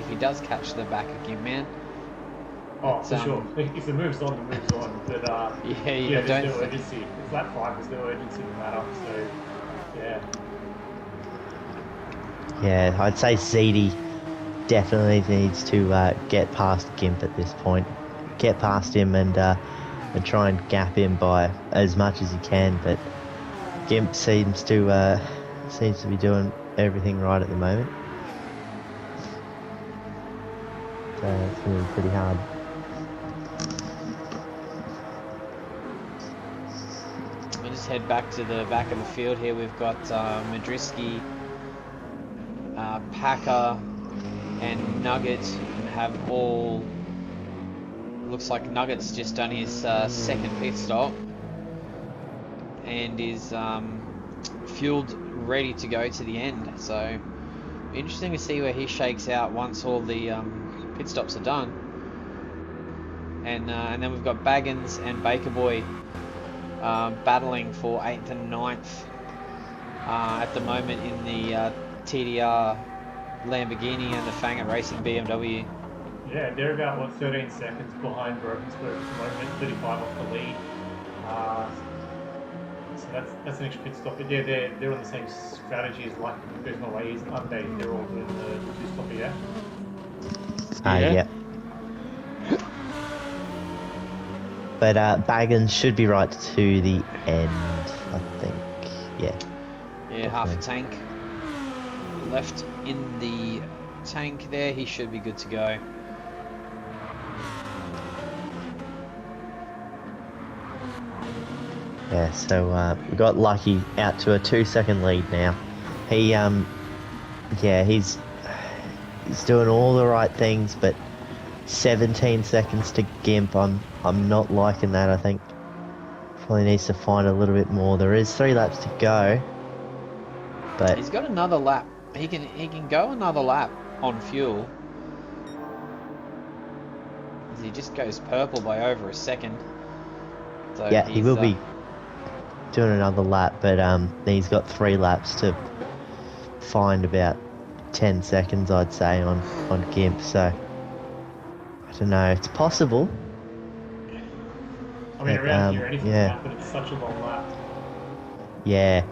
S4: he does catch the back of Gimp Man.
S1: Oh, for sure. If the move's on, the move's on. But there's no urgency. It's lap 5, there's no urgency to matter. So yeah.
S5: Yeah, I'd say ZD definitely needs to get past Gimp at this point. Get past him and try and gap him by as much as he can. But Gimp seems to be doing everything right at the moment. So it's going to be pretty hard.
S4: We'll just head back to the back of the field here. We've got Madrisky, Packer and Nugget have all, looks like Nugget's just done his second pit stop and is fueled, ready to go to the end. So interesting to see where he shakes out once all the pit stops are done. And then we've got Baggins and Baker Boy battling for 8th and 9th at the moment in the TDR Lamborghini and the Fanger Racing BMW.
S1: Yeah, they're about 13 seconds behind Brokensburg at the moment, 35 off the lead. So that's an extra pit stop. But yeah, they're on the same strategy as like there's no way aren't they? They're all doing the 2-stopper, yeah.
S5: Yeah. But Baggins should be right to the end, I think. Yeah.
S4: Yeah, half a tank left in the tank there. He should be good to go.
S5: Yeah, so we got lucky out to a 2-second lead now. He, yeah, he's doing all the right things, but 17 seconds to Gimp. I'm not liking that. I think probably needs to find a little bit more. There is 3 laps to go, but
S4: He's got another lap. He can go another lap on fuel. He just goes purple by over a second. So
S5: yeah, he will be doing another lap. But he's got 3 laps to find about 10 seconds, I'd say, on Gimp. So I don't know. It's possible.
S1: I mean,
S5: But,
S1: around here, anything
S5: yeah.
S1: can happen. It's such a long lap.
S5: Yeah.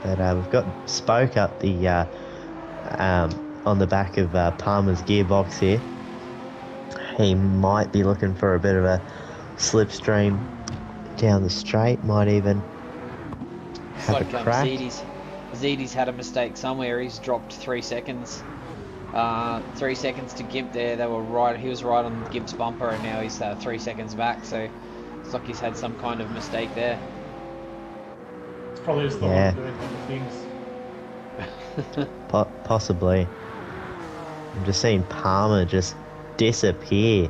S5: But we've got Spoke up the on the back of Palmer's gearbox here. He might be looking for a bit of a slipstream down the straight. Might even have
S4: like
S5: a crack.
S4: Zidi's had a mistake somewhere. He's dropped 3 seconds. 3 seconds to Gimp there. They were right. He was right on Gimp's bumper, and now he's 3 seconds back. So it's like he's had some kind of mistake there.
S1: It's probably just the
S5: Yeah.
S1: one doing other things.
S5: Possibly. I'm just seeing Palmer just disappear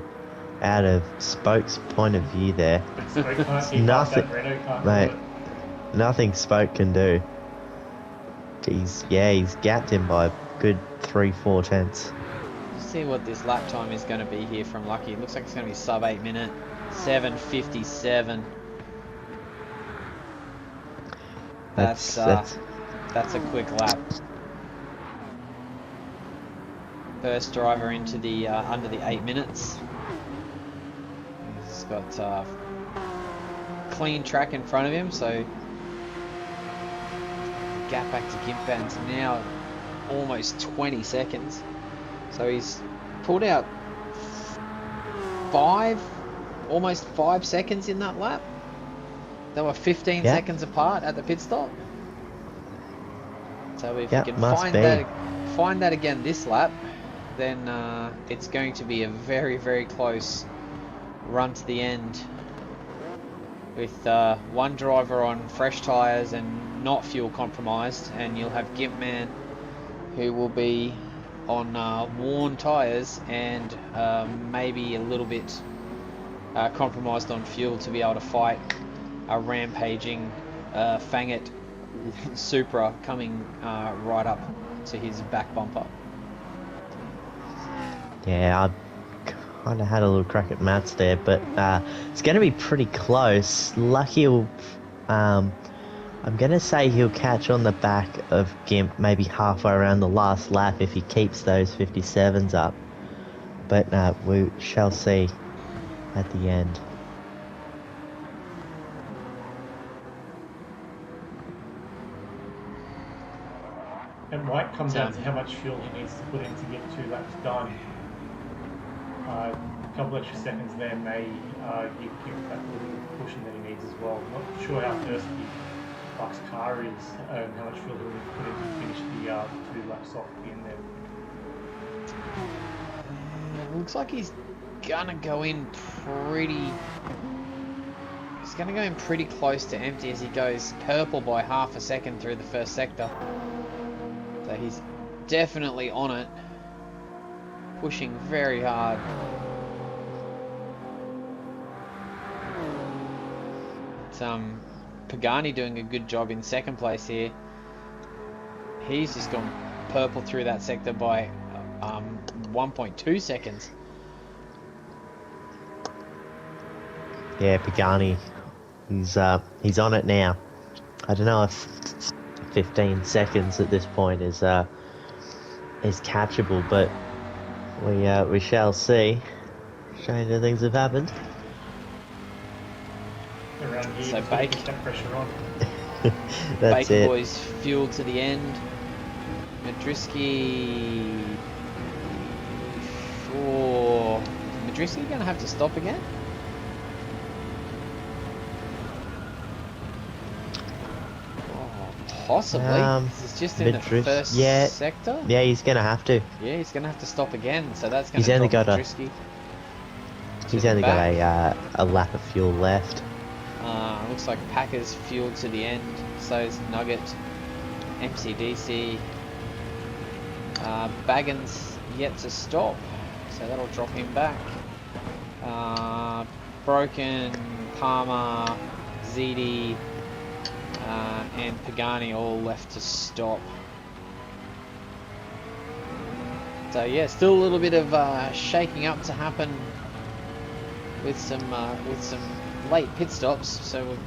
S5: out of Spoke's point of view there.
S1: Spoke can't keep up,
S5: Nothing,
S1: that Renault can't
S5: mate.
S1: do it.
S5: Nothing Spoke can do. He's gapped him by a good 3-4 tenths.
S4: Let's see what this lap time is going to be here from Lucky. It looks like it's going to be sub 8 minute. 7:57. That's a quick lap. First driver into the under the 8 minutes. He's got clean track in front of him, so gap back to Gimpban's now almost 20 seconds. So he's pulled out almost 5 seconds in that lap. They were 15
S5: Yeah.
S4: seconds apart at the pit stop. So if
S5: Yeah,
S4: you can
S5: must
S4: find that again this lap, then it's going to be a very, very close run to the end, with one driver on fresh tyres and not fuel compromised, and you'll have Gimpman, who will be on worn tyres and maybe a little bit compromised on fuel to be able to fight a rampaging Fangit Supra coming right up to his back bumper.
S5: Yeah, I kind of had a little crack at maths there, but it's going to be pretty close. Lucky will, I'm going to say he'll catch on the back of Gimp maybe halfway around the last lap if he keeps those 57s up. But we shall see at the end.
S1: It might come down to how much fuel he needs to put in to get 2 laps done. A couple extra seconds there may give Gimp that little cushion that he needs as well. Not sure how thirsty Buck's car is and how much fuel he'll need to put in to finish the 2 laps off at the end there.
S4: Looks like he's gonna go in pretty. He's gonna go in pretty close to empty as he goes purple by half a second through the first sector. So he's definitely on it, pushing very hard. It's Pagani doing a good job in second place here. He's just gone purple through that sector by 1.2 seconds.
S5: Yeah, Pagani, he's on it now. I don't know if 15 seconds at this point is catchable, but we shall see. Stranger things have happened.
S1: Around here,
S4: So
S1: just
S4: Bake.
S1: keep that pressure on.
S5: That's
S4: Baker
S5: it.
S4: Boys fuel to the end. Madrisky. Oh, is Madrisky going to have to stop again? Oh, Possibly. This is just in the
S5: mid-drift.
S4: first
S5: Yeah.
S4: sector.
S5: Yeah, he's gonna have to.
S4: Yeah, he's going to have to stop again. So that's going
S5: He's
S4: to
S5: only
S4: drop
S5: got a-
S4: Drisky.
S5: He's
S4: to the
S5: only got
S4: back.
S5: a lap of fuel left.
S4: Looks like Packers fuel to the end. So's Nugget. MCDC. Baggins yet to stop. So that'll drop him back. Broken, Palmer, ZD, and Pagani all left to stop. So yeah, still a little bit of shaking up to happen with some late pit stops. So we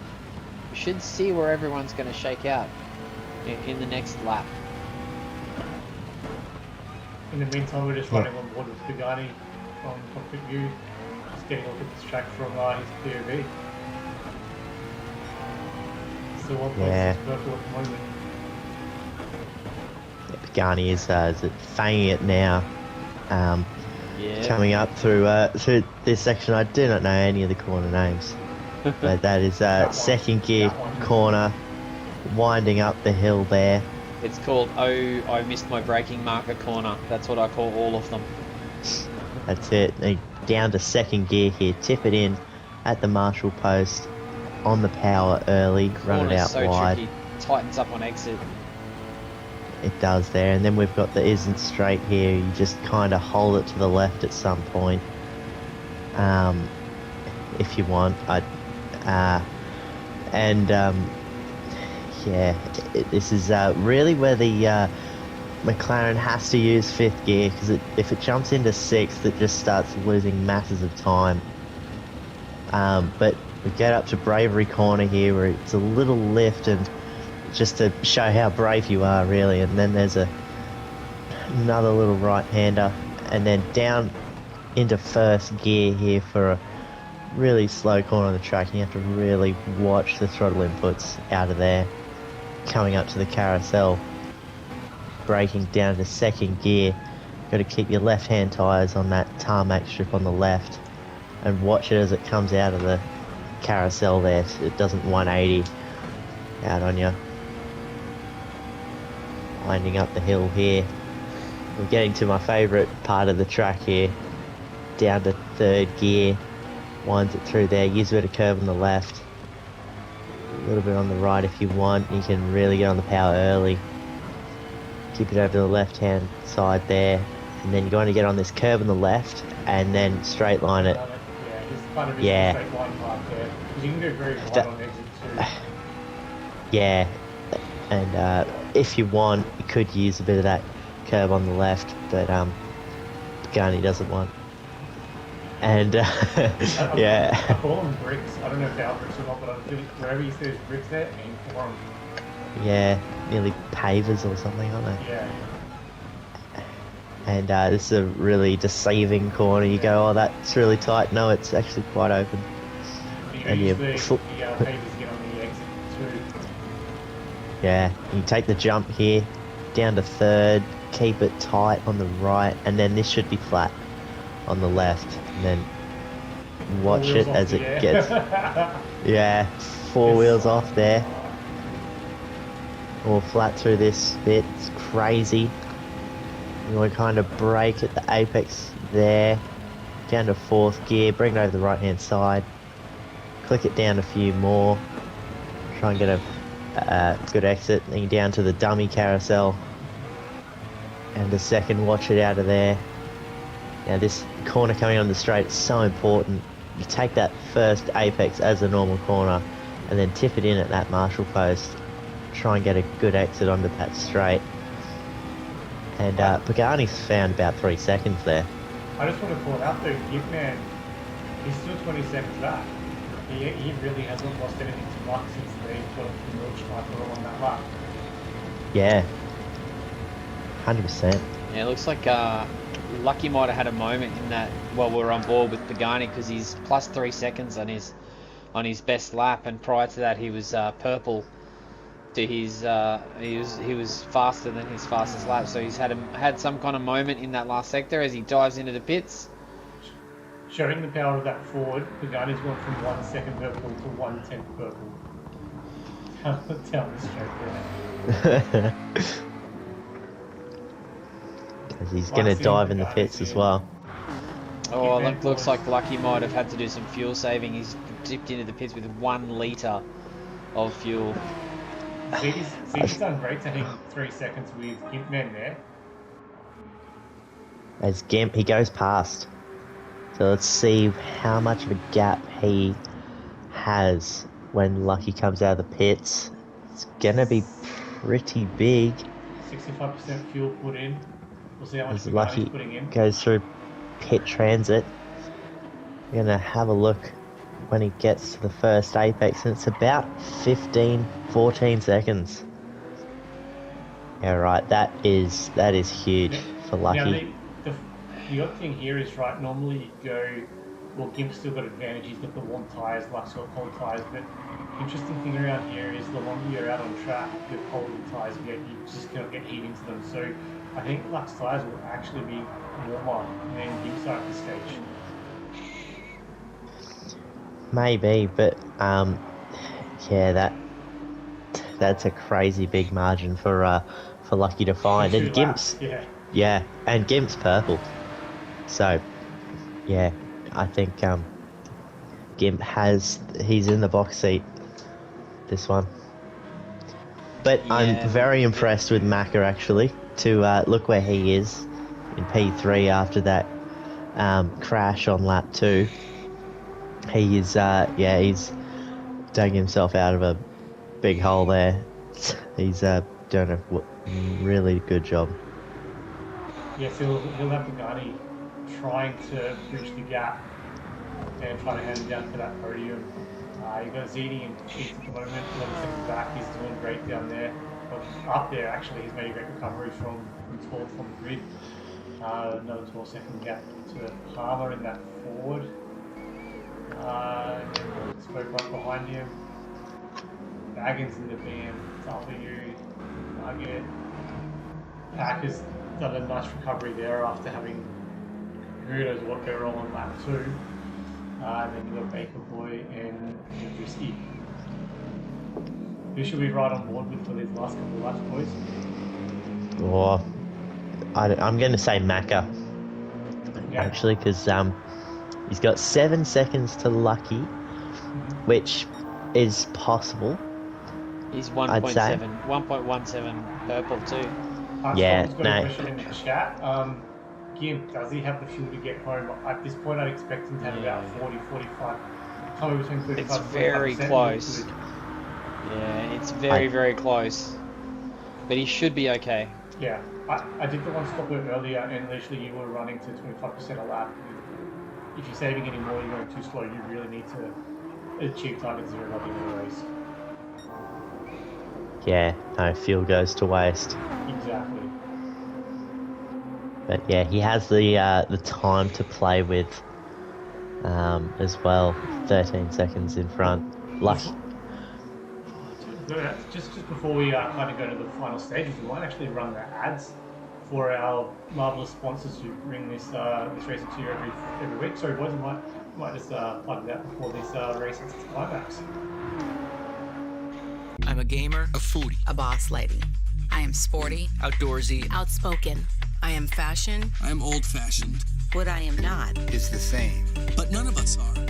S4: should see where everyone's going to shake out in the next lap.
S1: In the meantime, we're just running on board with Pagani on cockpit view, just getting a look at this track from his POV. Still one place
S5: Yeah.
S1: to purple at the moment.
S5: Pagani is fanging it now.
S4: Yeah.
S5: Coming up through this section. I do not know any of the corner names, but that is second gear
S1: That one.
S5: corner, winding up the hill there.
S4: It's called I missed my braking marker corner. That's what I call all of them.
S5: That's it. Down to second gear here. Tip it in at the marshal post on the power early. Run it
S4: Corner's
S5: out
S4: so
S5: wide.
S4: tricky. Tightens up on exit.
S5: It does there, and then we've got the isn't straight here. You just kind of hold it to the left at some point, if you want. This is really where the McLaren has to use fifth gear, because if it jumps into sixth, it just starts losing masses of time. But we get up to Bravery Corner here, where it's a little lift, and just to show how brave you are, really. And then there's another little right-hander, and then down into first gear here for a really slow corner on the track. You have to really watch the throttle inputs out of there. Coming up to the carousel, braking down to second gear. Got to keep your left-hand tyres on that tarmac strip on the left, and watch it as it comes out of the carousel there, so it doesn't 180 out on you. Winding up the hill here. We're getting to my favourite part of the track here. Down to third gear. Winds it through there. Gives a bit of curve on the left. A little bit on the right if you want. You can really get on the power early. Keep it over to the left hand side there. And then you're going to get on this curve on the left and then straight line it.
S1: Yeah, just kind of
S5: Yeah.
S1: straight line part there. 'Cause you can go very wide
S5: That-
S1: on exit too.
S5: Yeah. And if you want, you could use a bit of that curve on the left, but Pagani doesn't want. And
S1: I
S5: yeah.
S1: call them bricks. I don't know if they are bricks or not, but I'm feeling wherever you see those bricks there, aim for them.
S5: Yeah, nearly pavers or something, aren't they?
S1: Yeah.
S5: And this is a really deceiving corner. You go, oh, that's really tight. No, it's actually quite open.
S1: You
S5: And
S1: use
S5: you
S1: the
S5: fl-
S1: pavers get on the exit too.
S5: Yeah, you take the jump here, down to third, keep it tight on the right, and then this should be flat on the left. And then watch
S1: Wheels
S5: it
S1: off
S5: as
S1: the
S5: it
S1: air.
S5: gets, yeah, four wheels off there. All flat through this bit. It's crazy. You want to kind of brake at the apex there. Down to fourth gear. Bring it over the right hand side. Click it down a few more. Try and get a good exit. Then down to the dummy carousel. And a second. Watch it out of there. Now this corner coming on the straight is so important. You take that first apex as a normal corner and then tip it in at that marshal post. Try and get a good exit onto that straight. And Pagani's found about 3 seconds there.
S1: I just want to call out though, Gitman, he's still 20 seconds back. He really hasn't lost anything to luck since they got the Milch Sniper on that lap.
S5: Yeah. 100%.
S4: Yeah, it looks like Lucky might have had a moment in that while we were on board with Pagani, because he's plus 3 seconds on his best lap, and prior to that he was purple to his he was faster than his fastest lap. So he's had some kind of moment in that last sector as he dives into the pits.
S1: Showing the power of that Ford, Pagani's gone from 1 second purple to 1/10 purple. Down the straight there.
S5: He's going to dive in the pits as well.
S4: Oh, looks like Lucky might have had to do some fuel saving. He's dipped into the pits with 1 litre of fuel.
S1: Ziggy's done great to hang 3 seconds with Gimpman there.
S5: As Gimp, he goes past. So let's see how much of a gap he has when Lucky comes out of the pits. It's going to be pretty big.
S1: 65% fuel put in. We'll see how much
S5: As
S1: he's
S5: Lucky
S1: putting in.
S5: goes through pit transit. We're going to have a look when he gets to the first apex, and it's about 14 seconds. Yeah, right, that is huge for Lucky.
S1: Now the odd thing here is, right, normally you go, well, Gimp's still got advantage, he's got the warm tyres, Luck's got cold tyres, but the interesting thing around here is the longer you're out on track with cold tyres, you just cannot get heat into them. So I think Luck's tyres will actually be warmer than Gimp's are at this stage.
S5: Maybe, but yeah, that's a crazy big margin for Lucky to find. And Gimp's and Gimp's purple. So yeah, I think Gimp he's in the box seat this one. But yeah, I'm very impressed with Macca actually to look where he is in P3 after that crash on lap 2. He is he's dug himself out of a big hole there. He's done a really good job.
S1: Yes, he'll have Bugatti trying to bridge the gap and try to hand him down for that podium. You've got Zini in 8th at the moment, 11 seconds back. He's doing great down there. But up there, actually, he's made a great recovery from 12th from the grid. Another 12-second gap to Palmer in that forward. And then Spoke right behind him. Baggins in the BMW. Nugget. Pack has done a nice recovery there after having who knows what go wrong on lap 2. And then you've got Baker Boy and Drusky. Who should we ride on board with for these last couple of laps, boys?
S5: Oh, I'm going to say Macca.
S1: Yeah.
S5: Actually, because he's got 7 seconds to Lucky, which is possible.
S4: He's 1.17 purple too.
S5: Yeah,
S1: got a question in the chat. Gimp, does he have the fuel to get home? At this point, I'd expect him to have about 40, 45, somewhere between 35
S4: It's
S1: and 45%.
S4: very close. Yeah, it's very close. But he should be okay.
S1: Yeah, I did the one stop earlier, and literally you were running to 25% a lap. If you're saving any more, you're going too slow. You really need to achieve target 0 by the end of the race.
S5: Yeah, no, fuel goes to waste.
S1: Exactly.
S5: But yeah, he has the time to play with as well. 13 seconds in front. Lucky.
S1: Just before we kind of go to the final stages, we might actually run the ads for our marvelous sponsors who bring this race to you every week. Sorry, boys, I might just plug that before this race hits its climax.
S6: I'm a gamer, a foodie,
S7: a boss lady. I am sporty,
S6: outdoorsy,
S7: outspoken. I am fashion.
S6: I am old-fashioned.
S7: What I am not
S6: is the same. But none of us are.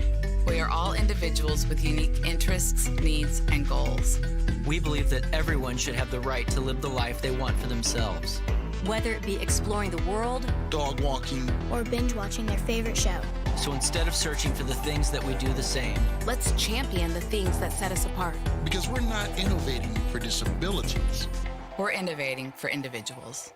S7: We are all individuals with unique interests, needs, and goals.
S6: We believe that everyone should have the right to live the life they want for themselves.
S8: Whether it be exploring the world,
S6: dog walking,
S8: or binge watching their favorite show.
S6: So instead of searching for the things that we do the same,
S7: let's champion the things that set us apart.
S9: Because we're not innovating for disabilities.
S7: We're innovating for individuals.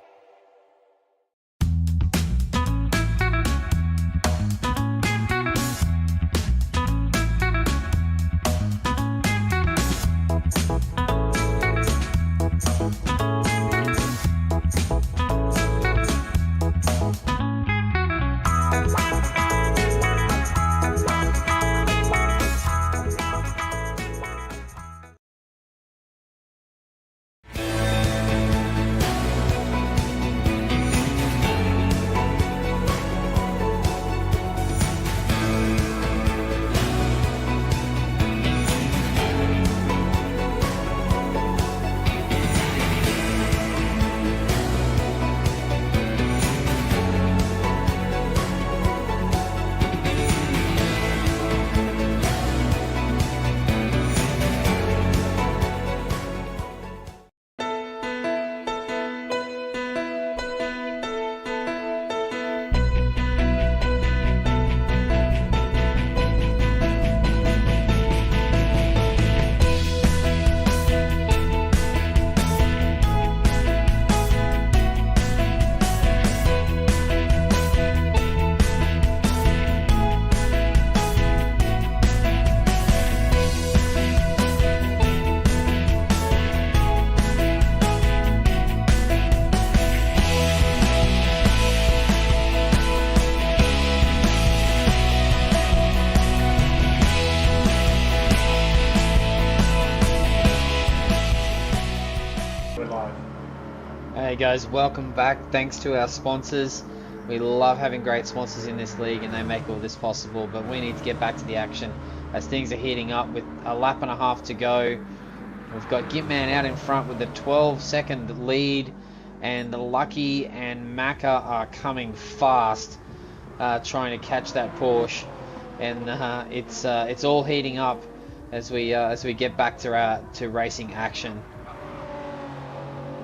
S4: Hey guys, welcome back. Thanks to our sponsors. We love having great sponsors in this league and they make all this possible, but we need to get back to the action as things are heating up with a lap and a half to go. We've got Gitman out in front with a 12-second lead, and Lucky and Macca are coming fast, trying to catch that Porsche, and it's all heating up as we get back to racing action.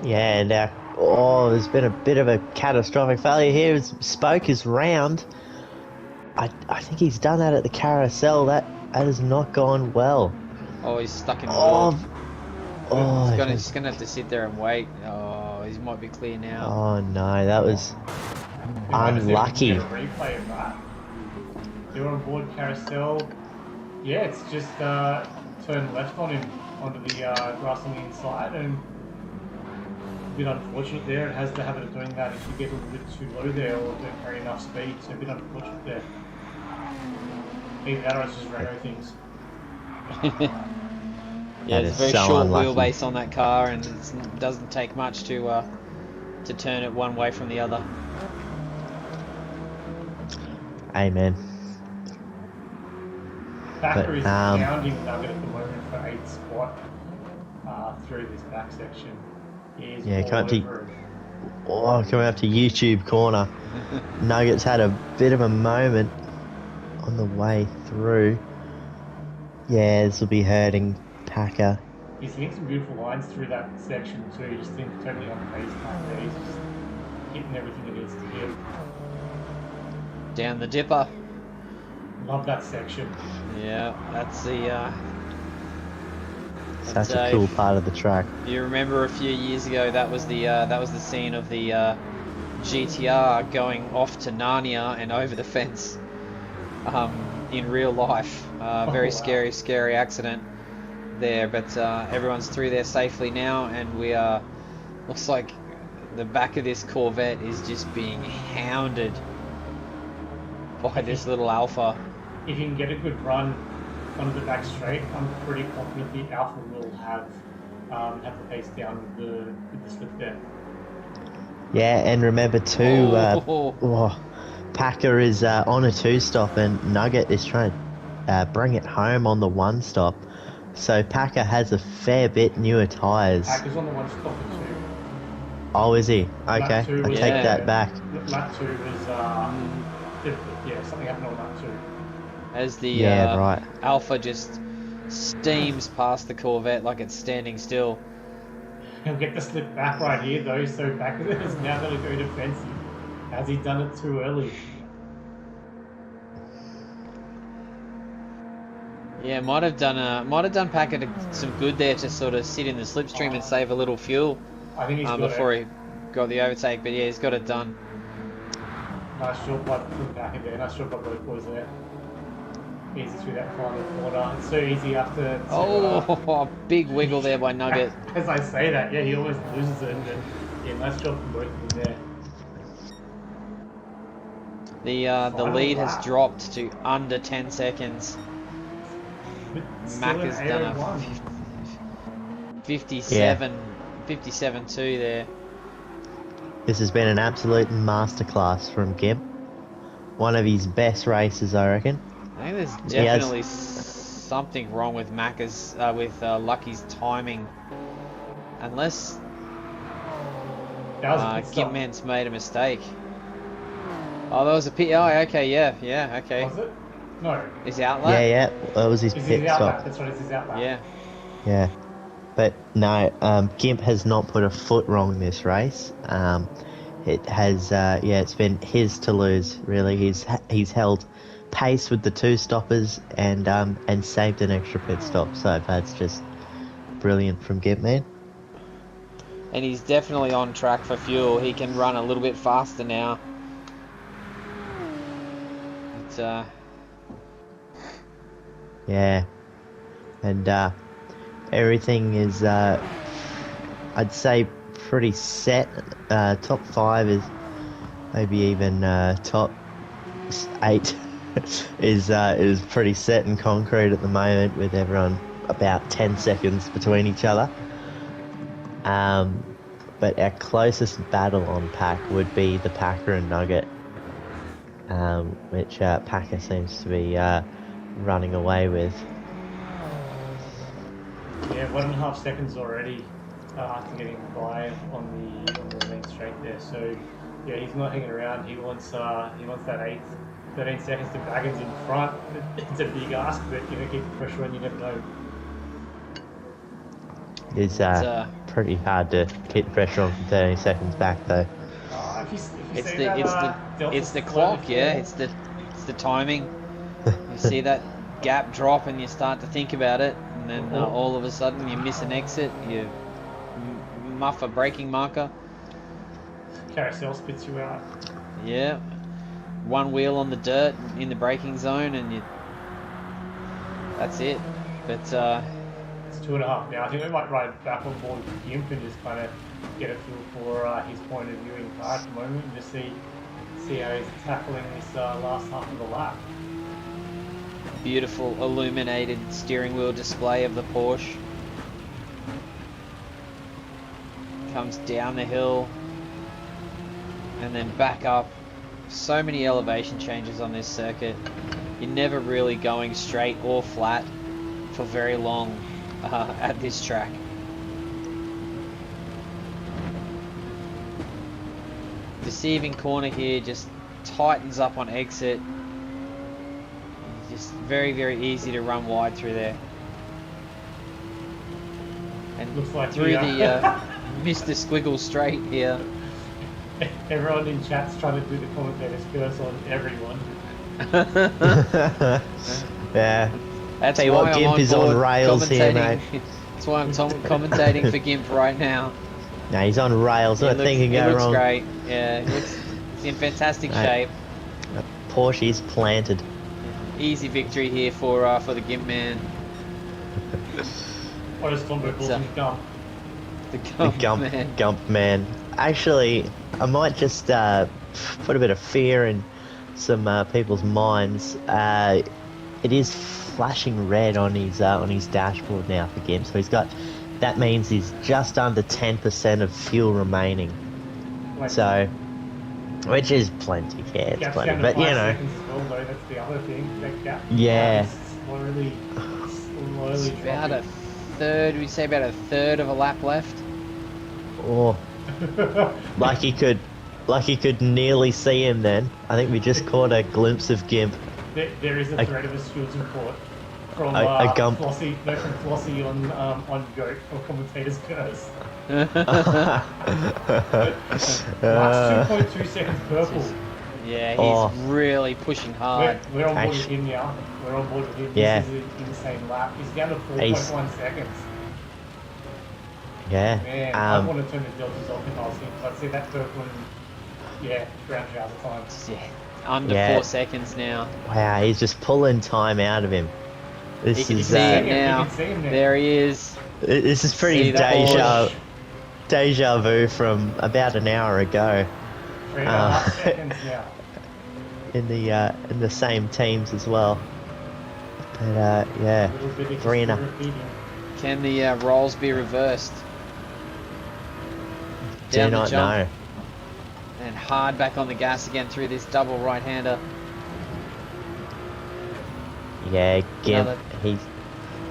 S5: Yeah, and there's been a bit of a catastrophic failure here. His spoke is round. I think he's done that at the carousel. That has not gone well.
S4: Oh, he's stuck in the
S5: Oh,
S4: he's gonna have to sit there and wait. Oh, he might be clear now.
S5: Oh no, that was unlucky.
S1: Get a replay of that. You're on board carousel. Yeah, it's just turn left on him onto the grass on the inside, and a bit unfortunate there. It has the habit of doing that if you get a little bit too low there or don't carry enough speed, so a bit unfortunate there. Either that or it's just Renault things.
S4: Yeah, it's a very
S5: so
S4: short
S5: unlucky.
S4: wheelbase on that car, and it doesn't take much to turn it one way from the other.
S5: Amen.
S1: Backer is pounding Nugget at the moment for 8th spot through this back section. He's
S5: Yeah,
S1: all
S5: can't he?
S1: over it.
S5: Oh, coming up to YouTube corner. Nuggets had a bit of a moment on the way through. Yeah, this will be hurting Packer.
S1: He's hitting some beautiful lines through that section too. You just think totally on pace back there. He's just hitting everything he needs to hit.
S4: Down the dipper.
S1: Love that section.
S4: Yeah, that's the.
S5: Such a cool part of the track.
S4: You remember a few years ago that was the scene of the GTR going off to Narnia and over the fence. In real life, very scary accident there. But everyone's through there safely now, and we are. Looks like the back of this Corvette is just being hounded by this little Alpha.
S1: If you can get a good run onto the back straight, I'm pretty confident the Alpha will have the pace down with the slip there.
S5: Yeah, and remember too, Packer is on a 2-stop and Nugget is trying to bring it home on the 1-stop. So Packer has a fair bit newer tyres.
S1: Packer's on the 1-stop at 2.
S5: Oh, is he?
S1: Lap
S5: Okay,
S1: 2
S5: I
S1: was-
S5: take that back.
S1: Lap 2 was, something happened on lap 2.
S4: As the
S5: right.
S4: Alpha just steams past the Corvette like it's standing still.
S1: He'll get the slip back right here though, so Packer is now going to go defensive. Has he done it too early?
S4: Yeah, might have done Packer some good there to sort of sit in the slipstream and save a little fuel.
S1: I think he's got
S4: before
S1: it.
S4: he got the overtake. But yeah, he's got it done.
S1: Nice job by putting Packer there. Nice job by both boys there. Easy through that final corner. It's so easy after.
S4: Oh, big wiggle there by Nugget.
S1: As I say that, yeah, he always loses it. And yeah, nice job from both of them there.
S4: The lead has dropped to under 10 seconds. Mac has done a 57-2 there.
S5: This has been an absolute masterclass from Gib. One of his best races, I reckon.
S4: I think there's definitely something wrong with Macca's with Lucky's timing, unless Gitman's made a mistake. Oh, that was a pit. Oh, okay, yeah, okay.
S1: Was it? No.
S4: His outlet?
S5: Yeah, that was his pit stop.
S1: That's right, it's his outlet.
S4: Yeah.
S5: But no, Gimp has not put a foot wrong this race. It has, it's been his to lose, really. He's held pace with the 2-stoppers and saved an extra pit stop. So that's just brilliant from Gimp, man.
S4: And he's definitely on track for fuel. He can run a little bit faster now. But,
S5: yeah, and everything is, I'd say, pretty set. Top 5 is maybe even top 8 is pretty set in concrete at the moment, with everyone about 10 seconds between each other. but our closest battle on Pack would be the Packer and Nugget, which Packer seems to be running away with.
S1: Yeah, 1.5 seconds already after getting by on the main straight there. So yeah, he's not hanging around. He wants that 13 seconds to Baggins in front. It's a big ask, but keep the pressure on. You never know.
S5: It's pretty hard to keep the pressure on from 30 seconds back though.
S4: It's the clock, yeah. It's the timing. You see that gap drop and you start to think about it, and then all of a sudden you miss an exit. You muff a braking marker.
S1: Carousel spits you out.
S4: Yeah. One wheel on the dirt in the braking zone, and that's it. But it's
S1: 2.5 now. I think we might ride back on board with Gimp and just kind of get a feel for his point of view in car at the moment, and just see how he's tackling this last half of the lap.
S4: Beautiful illuminated steering wheel display of the Porsche. Comes down the hill and then back up. So many elevation changes on this circuit. You're never really going straight or flat for very long at this track. Deceiving corner here, just tightens up on exit. Just very, very easy to run wide through there. And
S1: looks like
S4: through the Mr. Squiggle straight here.
S1: Everyone in chat's trying to do the commentator's curse on everyone.
S5: Yeah.
S4: That's
S5: Tell you
S4: why
S5: what,
S4: I'm
S5: Gimp
S4: on
S5: is on
S4: board
S5: rails here, mate.
S4: That's why I'm commentating for Gimp right now.
S5: No, he's on rails. Not a thing can go wrong.
S4: It looks great. Yeah, it's in fantastic shape.
S5: Porsche is planted.
S4: Easy victory here for the Gimp man.
S1: What does Tombo call him? Gump.
S4: The
S5: Gump man. Actually, I might just put a bit of fear in some people's minds. It is flashing red on his dashboard now for Gimp, so that means he's just under 10% of fuel remaining. So, which is plenty. Yeah, it's plenty. But you know,
S1: well, though, that's the other thing. That gap.
S5: Yeah.
S1: Slowly
S4: it's about a third. We say about a third of a lap left.
S5: Oh. like he could nearly see him then. I think we just caught a glimpse of Gimp.
S1: There is a threat of a Stewards report from
S5: Gump.
S1: Flossie on GOAT for commentators curse. Last 2.2 seconds purple.
S4: Yeah, he's really pushing hard.
S1: We're on board with him now. We're on board with him.
S5: Yeah.
S1: This is an insane lap. He's down to 4.1 seconds.
S5: Yeah.
S1: Man, I want to turn the deltas off if I was him. I'd see that purple and round out the time.
S4: Yeah. Under 4 seconds now.
S5: Wow, he's just pulling time out of him. This
S4: You can
S5: is
S4: see him now. There he is.
S5: This is pretty deja vu from about an hour ago.
S1: 3.5 seconds now.
S5: In the same teams as well. But yeah, 3.5.
S4: Can the roles be reversed?
S5: Do not know.
S4: And hard back on the gas again through this double right-hander.
S5: Yeah, Gimp,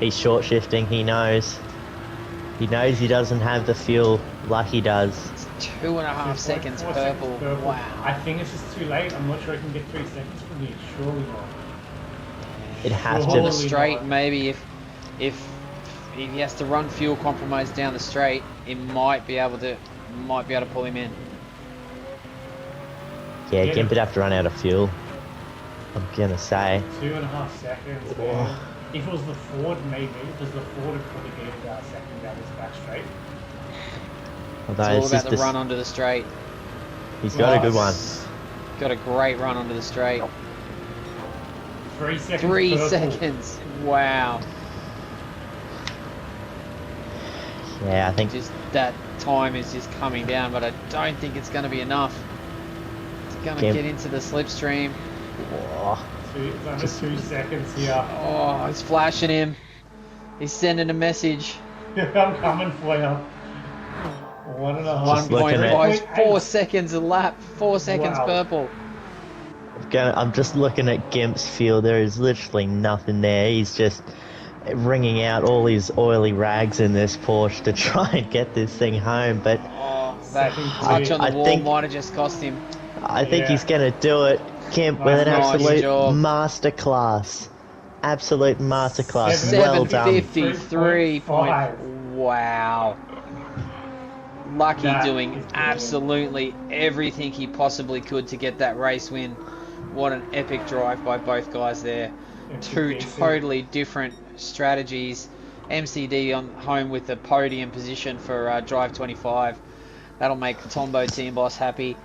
S5: he's short shifting. He knows he doesn't have the fuel like he does.
S4: It's 2.5 seconds purple. Wow.
S1: I think it's just too late. I'm not sure I can get 3 seconds from here. Surely not.
S5: It has
S4: On the
S5: to.
S4: straight, maybe if he has to run fuel compromise down the straight, it might be able to pull him in.
S5: Yeah, Gimp would have to run out of fuel. I'm gonna say.
S1: 2.5 seconds. Man. If it was the Ford, maybe. Because the Ford would probably get about a second down this back straight.
S5: Although
S4: It's all about the run onto the straight.
S5: He's got a good one.
S4: Got a great run onto the straight.
S1: 3 seconds.
S4: 3 seconds. Wow.
S5: Yeah, I think
S4: just that time is just coming down, but I don't think it's going to be enough. It's going to get into the slipstream.
S1: It's under 2 seconds here.
S4: Oh, he's flashing him. He's sending a message.
S1: I'm coming for you. 1.5.
S5: looking at-
S4: 1.4 seconds a lap, 4 seconds
S1: Wow.
S4: purple.
S5: I'm just looking at Gimp's fuel. There is literally nothing there. He's just wringing out all his oily rags in this Porsche to try and get this thing home. But
S4: Oh, that
S1: Second
S4: touch on the
S5: I
S4: wall
S5: think-
S4: might have just cost him.
S5: I think
S1: Yeah.
S5: he's going to do it. Gimp with an
S1: Nice
S5: absolute
S4: job.
S5: masterclass. Absolute masterclass. Well done.
S4: 753 point.
S1: 3.5.
S4: Wow. Lucky
S1: That
S4: doing
S1: is brilliant.
S4: absolutely everything he possibly could to get that race win. What an epic drive by both guys there. Two
S1: MCDC.
S4: totally different strategies. MCD on home with the podium position for Drive 25. That'll make Tombo Team Boss happy.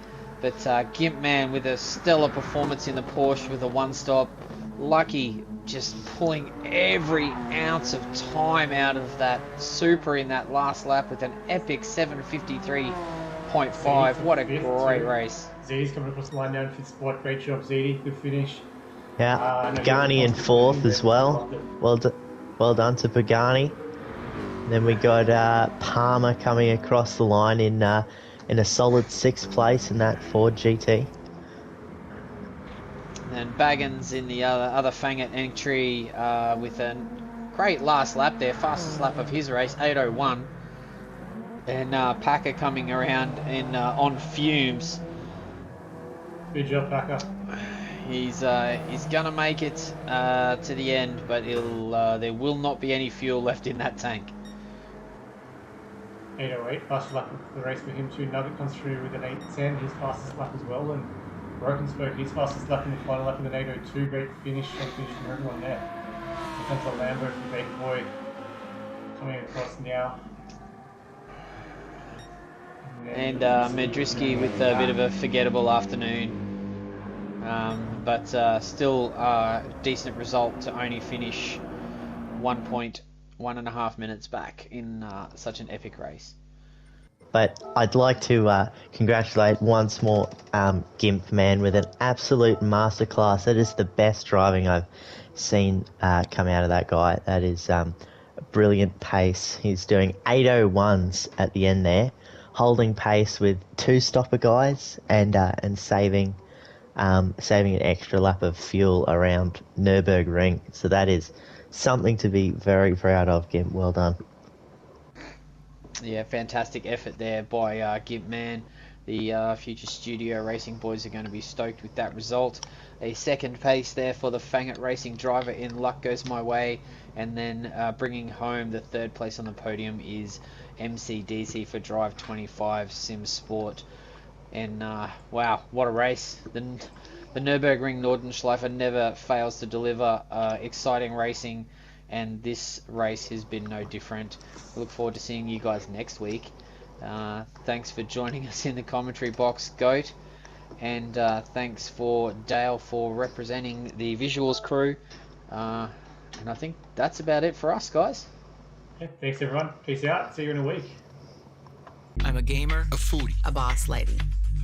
S4: But Gimp Man with a stellar performance in the Porsche with a one-stop. Lucky just pulling every ounce of time out of that Super in that last lap with an epic 753.5. What a great race.
S1: Z's coming across the line down in fifth spot. Great job, Zeddy. Good finish.
S5: Yeah.
S1: no,
S5: Pagani in
S1: he-
S5: fourth
S1: he-
S5: as well. Well done to Pagani. Then we got Palmer coming across the line in a solid sixth place in that Ford GT.
S4: And Baggins in the other Fangit entry with a great last lap there, fastest lap of his race, 8:01. And Packer coming around in on fumes.
S1: Good job, Packer.
S4: He's gonna make it to the end, but there will not be any fuel left in that tank.
S1: 8:08, fastest lap of the race for him too. Nugget comes through with an 8:10, his fastest lap as well. And Broken Spoke, his fastest lap in the final lap with an 8:02. Great finish, strong finish from everyone there. Here comes the Lambo from Big Boy coming across now.
S4: And Medrisky with a bit of a forgettable afternoon. But still decent result to only finish 1.5 minutes back in such an epic race.
S5: But I'd like to congratulate once more Gimp Man with an absolute masterclass. That is the best driving I've seen come out of that guy. That is a brilliant pace. He's doing 8:01s at the end there, holding pace with two stopper guys and saving an extra lap of fuel around Nürburgring. So that is something to be very proud of, Gimp. Well done.
S4: Yeah, fantastic effort there by Gimp Man. The future studio racing boys are going to be stoked with that result. A second place there for the Fangit Racing driver in Luck Goes My Way. And then bringing home the third place on the podium is MCDC for Drive 25 Sim Sport. And wow, what a race. The Nürburgring Nordschleife never fails to deliver exciting racing. And this race has been no different. I look forward to seeing you guys next week. Thanks for joining us in the commentary box, Goat. And thanks for Dale for representing the visuals crew. And I think that's about it for us, guys.
S1: Yeah, thanks everyone. Peace out. See you in a week.
S6: I'm a gamer,
S9: A foodie.
S7: A boss lady.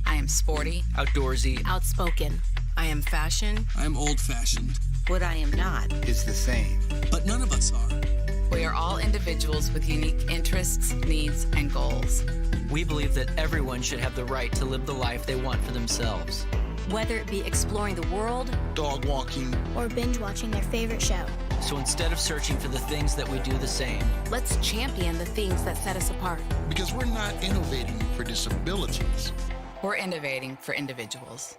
S7: I am sporty.
S6: outdoorsy.
S8: Outspoken.
S7: I am fashion.
S9: I'm old-fashioned,
S7: What I am not.
S9: is the same. But none of us are.
S7: We are all individuals with unique interests, needs, and goals.
S6: We believe that everyone should have the right to live the life they want for themselves.
S8: Whether it be exploring the world
S9: Dog walking.
S8: or binge watching their favorite show.
S6: So instead of searching for the things that we do the same,
S7: Let's champion the things that set us apart.
S9: Because we're not innovating for disabilities.
S7: We're innovating for individuals.